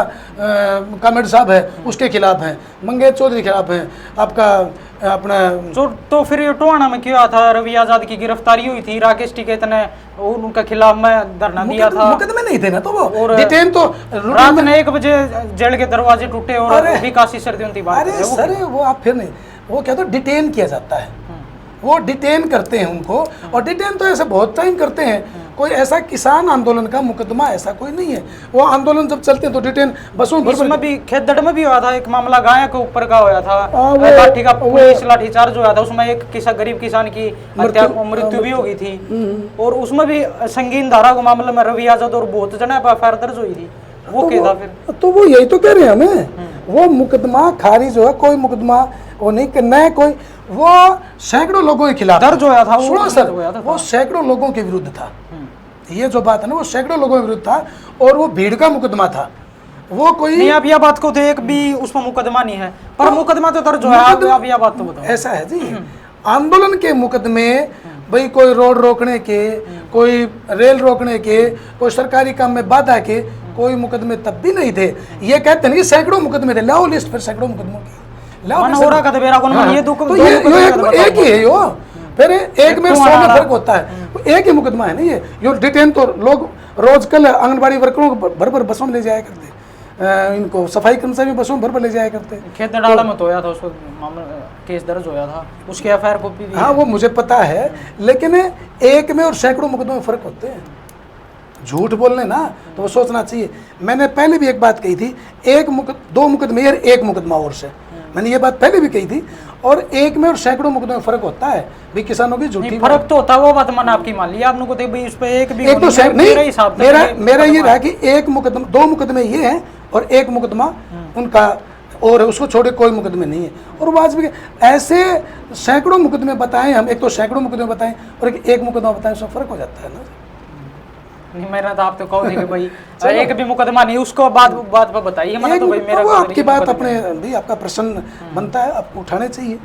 कामेड साहब है उसके खिलाफ है, मंगेश चौधरी के खिलाफ है, आपका अपना जो तो फिर ये टोहाना में क्या था, रवि आजाद की गिरफ्तारी हुई थी, राकेश टिकैत ने उनके खिलाफ में धरना दिया था, मुकदमे नहीं थे ना, तो वो और डिटेन तो रात में 1 बजे जेल के दरवाजे टूटे और विकासी सर्दियों की बात अरे सर वो आप फिर नहीं, वो क्या तो डिटेन किया जाता है, वो डिटेन करते हैं उनको, और डिटेन तो ऐसे बहुत टाइम करते हैं। कोई ऐसा किसान आंदोलन का मुकदमा ऐसा कोई नहीं है, वो आंदोलन जब चलते हैं तो डिटेन बसों भर इसमें भी खेतड़ में भी हुआ था एक मामला, गाय के ऊपर का हुआ था, लाठी का पुलिस लाठीचार्ज हुआ था, उसमें एक गरीब किसान की मृत्यु भी हो गई थी, और उसमें भी संगीन धारा के मामले में रवि आजाद और बहुत जना एफआईआर दर्ज हुई थी। वो क्या था फिर? तो वो यही तो कह रहे हैं हमें, वो मुकदमा खारिज हुआ, कोई मुकदमा वो नहीं करना है, कोई वो सैकड़ों लोगों के खिलाफ दर्ज होया था, सुनो सर, वो सैकड़ों लोगों के विरुद्ध था, ये जो बात है ना वो सैकड़ों लोगों के विरुद्ध था, और वो भीड़ का मुकदमा था, वो कोई नहीं। आप यह बात को तो एक भी उसमें मुकदमा नहीं है, पर मुकदमा तो दर्ज होया, आप यह बात तो बताओ। ऐसा है जी, आंदोलन के मुकदमे भाई कोई रोड रोकने के, कोई रेल रोकने के, कोई सरकारी काम में बाधा के, कोई मुकदमे तब भी नहीं थे। ये कहते हैं कि सैकड़ों मुकदमे थे, लाओ लिस्ट फिर सैकड़ों मुकदमों की, लाओ तो ये एक ही है यो, फिर एक में 100 में फर्क होता है, एक ही मुकदमा है नहीं ये डिटेन तो लोग रोज कल आंगनबाड़ी वर्करों को भर भर बसों में ले जाया करते, इनको सफाई कर्मचारी बसों में भर भर ले जाया करते। खेत डाला में तो होया था, उसको मामला केस दर्ज होया था, उसकी एफआईआर कॉपी भी हाँ वो मुझे पता है, लेकिन एक में और सैकड़ों मुकदमे में फर्क होते हैं। झूठ बोलने ना तो वो सोचना चाहिए। मैंने पहले भी एक बात कही थी, दो मुकदमे और एक मुकदमा और से, मैंने ये बात पहले भी कही थी, और एक में और सैकड़ों मुकदमे में फर्क होता है भी, किसानों की झूठी फर्क तो होता है, वो बात मैंने आपकी मान ली, आपने को भाई उस पे एक भी एक तो नहीं, मेरा ये रहा कि एक मुकदमा, 2 मुकदमे ये हैं और एक मुकदमा उनका और उसको छोड़े कोई मुकदमे नहीं है, और वाजिब ऐसे सैकड़ों मुकदमे बताएं हम, एक तो सैकड़ों मुकदमे बताएं और एक मुकदमा बताएं, उसमें फर्क हो जाता है ना। नहीं मेरा तो आप तो कहो कि भाई एक भी मुकदमा नहीं, उसको बात पर बताइए, मैंने तो भाई मेरा आपकी बात अपने भी आपका प्रश्न बनता है, आपको उठाने चाहिए।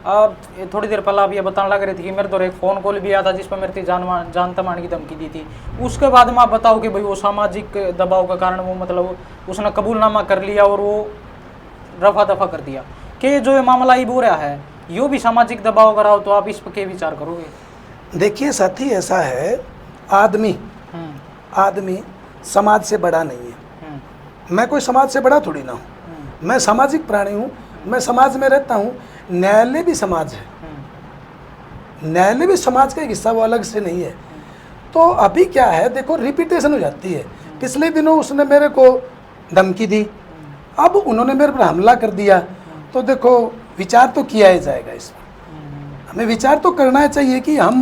अब थोड़ी देर पहले आप ये बताने लग रहे थे कि मेरे तो एक फ़ोन कॉल भी आया था जिस पर मेरे जान तमान की धमकी दी थी, उसके बाद में आप बताओ कि भाई वो सामाजिक दबाव के कारण वो मतलब उसने कबूलनामा कर लिया और वो रफा दफा कर दिया, कि जो ये मामला ही हो रहा है यो भी सामाजिक दबाव कराओ, तो आप इस पर क्या विचार करोगे? देखिए साथी, ऐसा है, आदमी समाज से बड़ा नहीं है, मैं कोई समाज से बड़ा थोड़ी ना हूँ, मैं सामाजिक प्राणी हूँ, मैं समाज में रहता हूँ, न्यायालय भी समाज है, न्यायालय भी समाज का एक हिस्सा, वो अलग से नहीं है। तो अभी क्या है, देखो रिपीटेशन हो जाती है, पिछले दिनों उसने मेरे को धमकी दी, अब उन्होंने मेरे पर हमला कर दिया, तो देखो विचार तो किया ही जाएगा, इस पर हमें विचार तो करना चाहिए कि हम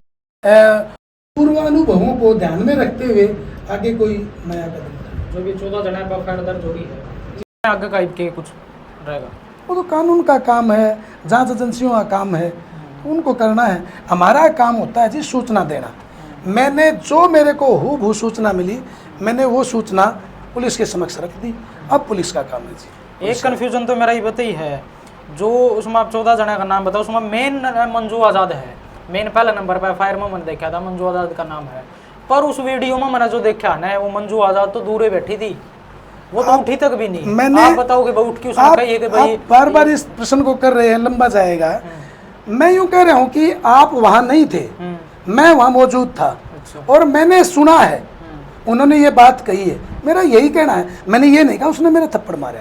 पूर्वानुभवों को ध्यान में रखते हुए आगे कोई नया कदम। जो भी 14 जना पर एफआईआर दर्ज हो रही है, आगे का के कुछ रहेगा, वो तो कानून का काम है, जांच एजेंसियों का काम है, उनको करना है। हमारा काम होता है जी सूचना देना। मैंने जो मेरे को हूबहू सूचना मिली, मैंने वो सूचना पुलिस के समक्ष रख दी, अब पुलिस का काम है जी। एक कन्फ्यूजन तो मेरा ये बताई है, जो उसमें आप 14 जना का नाम बताओ, उसमें मेन मंजू आज़ाद है, मेन पहले नंबर पर एफआईआर में मैंने देखा था मंजू आज़ाद का नाम है, पर उस वीडियो में मैंने जो देखा ना वो मंजू आज़ाद तो दूर बैठी थी, वो तो उठी तक भी नहीं। मैंने आप बताओ कि भाई उठ के उसने कही कि भाई बार बार इस प्रश्न को कर रहे हैं, लंबा जाएगा। मैं यूं कह रहा हूं कि आप वहां नहीं थे, मैं वहां मौजूद था, और मैंने सुना है उन्होंने ये बात कही है। मेरा यही कहना है, मैंने ये नहीं कहा उसने मेरा थप्पड़ मारा,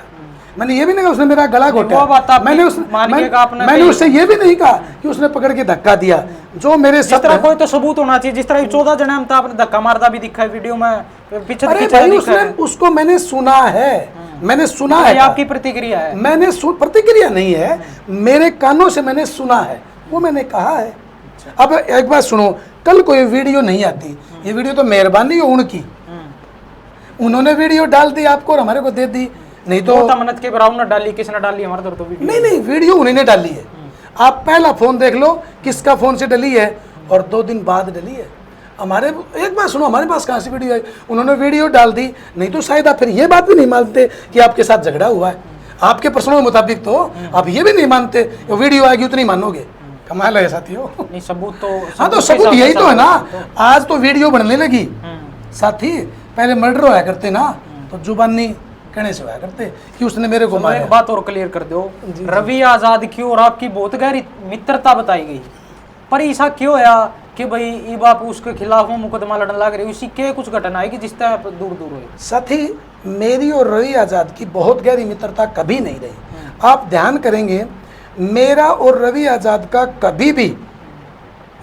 मैंने ये भी नहीं कहा उसने मेरा गला घोटा, मैंने उससे ये भी नहीं कहा कि उसने पकड़ के धक्का दिया। जो मेरे जिस तरह कोई तो सबूत होना चाहिए, जिस तरह 14 जना में आपने धक्का मारता भी दिखा है वीडियो में, पीछे उसको मैंने सुना है, मैंने सुना है। आपकी प्रतिक्रिया है? मैंने प्रतिक्रिया नहीं है, मेरे कानों से मैंने सुना है, वो मैंने कहा है। अब एक बात सुनो, कल कोई वीडियो नहीं आती, ये वीडियो तो मेहरबानी है उनकी, उन्होंने वीडियो डाल दी आपको और हमारे को दे दी, नहीं तो तमन्नत के ब्राउन ने डाली, किसने डाली? हमारे तो वीडियो नहीं, वीडियो उन्हीं ने डाली है। आप पहला फोन देख लो किसका फोन से डली है, और 2 दिन बाद डली है। हमारे एक बात सुनो, हमारे पास कहाँ से वीडियो आई? उन्होंने वीडियो डाल दी, नहीं तो शायद आप फिर ये बात भी नहीं मानते कि आपके साथ झगड़ा हुआ है। आपके प्रश्नों के मुताबिक तो आप ये भी नहीं मानते, वीडियो आएगी उतनी मानोगे। कमाल है साथियों। नहीं सबूत तो, हाँ तो सबूत यही तो है ना, आज तो वीडियो बनने लगी साथी, पहले मर्डर होया करते ना, तो जुबानी कहने से होया करते कि उसने मेरे को चलो मारा। एक बात और क्लियर कर दो, रवि आजाद की और आपकी बहुत गहरी मित्रता बताई गई, पर ऐसा क्यों है कि भाई ये बाप उसके खिलाफ में मुकदमा लड़ने लग रहे, उसी के कुछ घटना है कि जिससे आप दूर दूर हुए? साथी, मेरी और रवि आजाद की बहुत गहरी मित्रता कभी नहीं रही। आप ध्यान करेंगे, मेरा और रवि आजाद का कभी भी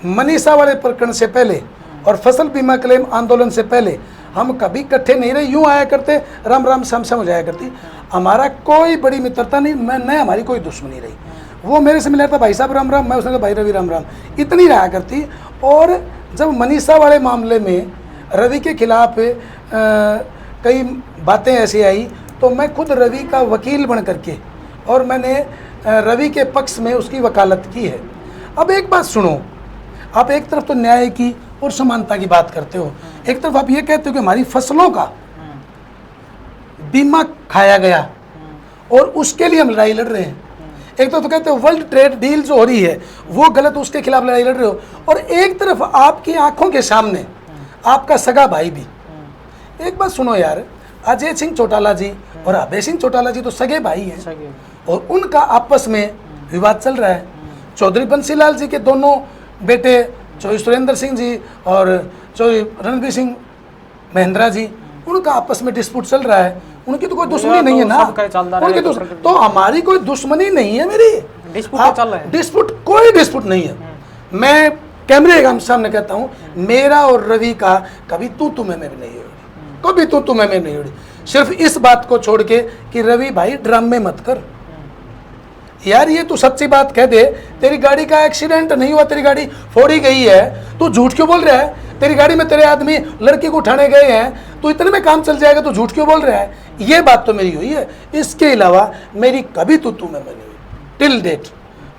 मनीषा वाले प्रकरण से पहले और फसल बीमा क्लेम आंदोलन से पहले हम कभी इकट्ठे नहीं रहे। यूं आया करते, राम राम सम हो जाया करती। हमारा कोई बड़ी मित्रता नहीं, न हमारी कोई दुश्मनी रही। वो मेरे से मिला था भाई साहब राम राम, मैं उसने कहा भाई रवि राम राम, इतनी रहा करती। और जब मनीषा वाले मामले में रवि के खिलाफ कई बातें ऐसी आई तो मैं खुद रवि का वकील बन करके और मैंने रवि के पक्ष में उसकी वकालत की है। अब एक बात सुनो, आप एक तरफ तो न्याय की और समानता की बात करते हो, एक तरफ आप ये कहते हो कि हमारी फसलों का बीमा खाया गया और उसके लिए हम लड़ाई लड़ रहे हैं। एक तो कहते हो वर्ल्ड ट्रेड डील जो हो रही है वो गलत, उसके खिलाफ लड़ाई लड़ रहे हो, और एक तरफ आपकी आंखों के सामने आपका सगा भाई भी। एक बात सुनो यार, अजय सिंह चौटाला जी और अभय सिंह चौटाला जी तो सगे भाई हैं और उनका आपस में विवाद चल रहा है। चौधरी बंसीलाल जी के दोनों बेटे चौधरी सुरेंद्र सिंह जी और चौधरी रणबीर सिंह महेंद्रा जी, उनका आपस में डिस्प्यूट चल रहा है। उनकी तो कोई दुश्मनी नहीं है ना, उनकी तो हमारी कोई दुश्मनी नहीं है। मेरी डिस्प्यूट चल रहा है, डिस्प्यूट कोई डिस्प्यूट नहीं है। मैं कैमरे के सामने कहता हूँ, मेरा और रवि का कभी तू मैं भी नहीं हुई, कभी तू मैं नहीं हुई। सिर्फ इस बात को छोड़ के कि रवि भाई ड्रामे मत कर यार, ये तू सच्ची बात कह दे, तेरी गाड़ी का एक्सीडेंट नहीं हुआ, तेरी गाड़ी फोड़ी गई है, तू झूठ क्यों बोल रहा है? तेरी गाड़ी में तेरे आदमी लड़की को उठाने गए हैं, तो इतने में काम चल जाएगा, तो झूठ क्यों बोल रहा है? ये बात तो मेरी हुई है। इसके अलावा मेरी कभी तू मैं नहीं हुई टिल डेट।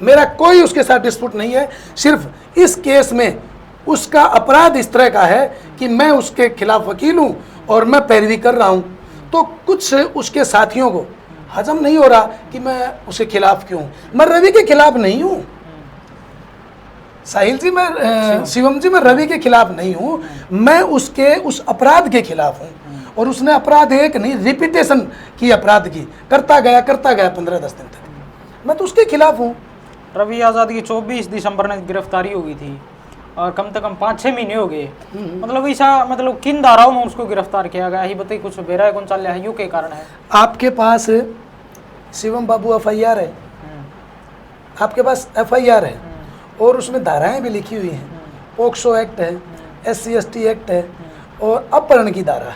मेरा कोई उसके साथ डिस्प्यूट नहीं है। सिर्फ इस केस में उसका अपराध इस तरह का है कि मैं उसके खिलाफ वकील हूँ और मैं पैरवी कर रहा हूँ, तो कुछ उसके साथियों को हजम नहीं हो रहा कि मैं उसके खिलाफ क्यों। मैं रवि के खिलाफ नहीं हूँ साहिल जी, मैं शिवम जी, मैं रवि के खिलाफ नहीं हूँ, मैं उसके उस अपराध के खिलाफ हूँ। और उसने अपराध एक नहीं, रिपीटेशन की अपराध की करता गया 15-10 दिन तक। मैं तो उसके खिलाफ हूँ। रवि आजाद की 24 दिसंबर में गिरफ्तारी हो गई थी और कम से कम 5-6 महीने हो गए। मतलब ऐसा, मतलब किन धाराओं में उसको गिरफ्तार किया गया है बताइए, कुछ बेरा कौन चल रहा है, यू के कारण है? आपके पास शिवम बाबू FIR है, आपके पास FIR है और उसमें धाराएं भी लिखी हुई हैं। पोक्सो एक्ट है, SC/ST एक्ट है और अपहरण की धारा,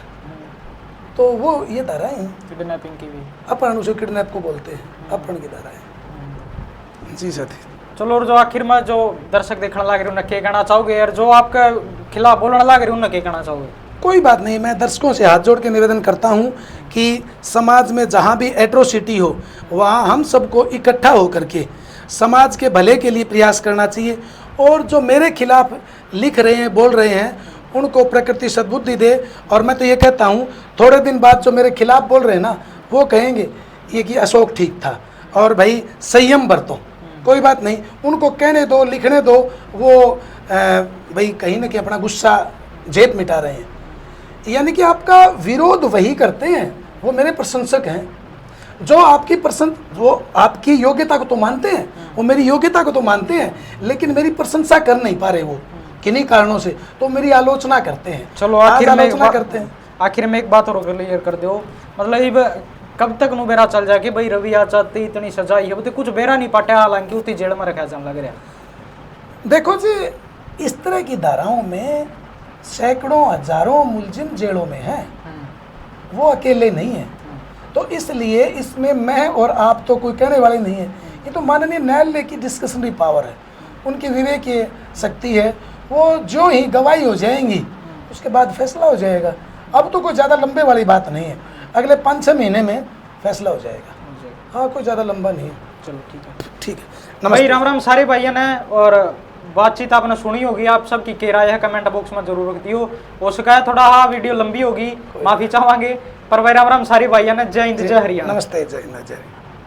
तो वो ये धाराएं हैं। किडनैपिंग की भी, अपहरण उसे किडनैप को बोलते हैं, अपहरण की धाराएं। जी साथी, चलो। और जो आखिर में जो दर्शक देखने लग रहे उन्हें क्या कहना चाहोगे, और जो आपके खिलाफ बोलने लग रहे उन्हें क्या कहना चाहोगे? कोई बात नहीं, मैं दर्शकों से हाथ जोड़ के निवेदन करता हूं कि समाज में जहां भी एट्रोसिटी हो वहां हम सबको इकट्ठा होकर के समाज के भले के लिए प्रयास करना चाहिए। और जो मेरे खिलाफ लिख रहे हैं, बोल रहे हैं, उनको प्रकृति सद्बुद्धि दे। और मैं तो ये कहता हूँ, थोड़े दिन बाद जो मेरे खिलाफ बोल रहे हैं ना, वो कहेंगे ये कि अशोक ठीक था और भाई संयम बरतो। कोई बात नहीं, उनको कहने दो, लिखने दो, वो भाई कहीं ना कहीं अपना गुस्सा जेब मिटा रहे हैं। यानी कि आपका विरोध वही करते हैं, वो मेरे प्रशंसक हैं, जो वो आपकी योग्यता को तो मानते हैं, वो मेरी योग्यता को तो मानते हैं, लेकिन मेरी प्रशंसा कर नहीं पा रहे वो किन्हीं कारणों से, तो मेरी आलोचना करते हैं। चलो आखिर में एक बात और क्लियर कर दो, मतलब कब तक नु बेरा चल जाए कि भाई रवि आजाद इतनी सजाई है, कुछ बेरा नहीं पाटा, हालांकि उतनी जेल में रखा जाने लग रहा है। देखो जी, इस तरह की धाराओं में सैकड़ों हजारों मुलजिम जेलों में हैं, वो अकेले नहीं हैं। तो इसलिए इसमें मैं और आप तो कोई कहने वाले नहीं है। ये तो माननीय न्यायालय की डिस्कशनरी पावर है, उनकी विवेकीय शक्ति है। वो जो ही गवाही हो जाएंगी उसके बाद फैसला हो जाएगा। अब तो कोई ज़्यादा लंबे वाली बात नहीं है, अगले 5-6 महीने में फैसला हो जाएगा। हाँ, कोई ज़्यादा लंबा नहीं है। चलो ठीक है। नमस्ते। राम राम सारे भाइयों ने, और बातचीत आपने सुनी होगी, आप सबकी क्या राय है कमेंट बॉक्स में जरूर रख दियो। हो सका है थोड़ा वीडियो लंबी होगी, माफी चाहेंगे, पर भाई राम राम सारे भाइयों ने। जय हिंद, जय हरियाणा। नमस्ते, जय हिंद, जय।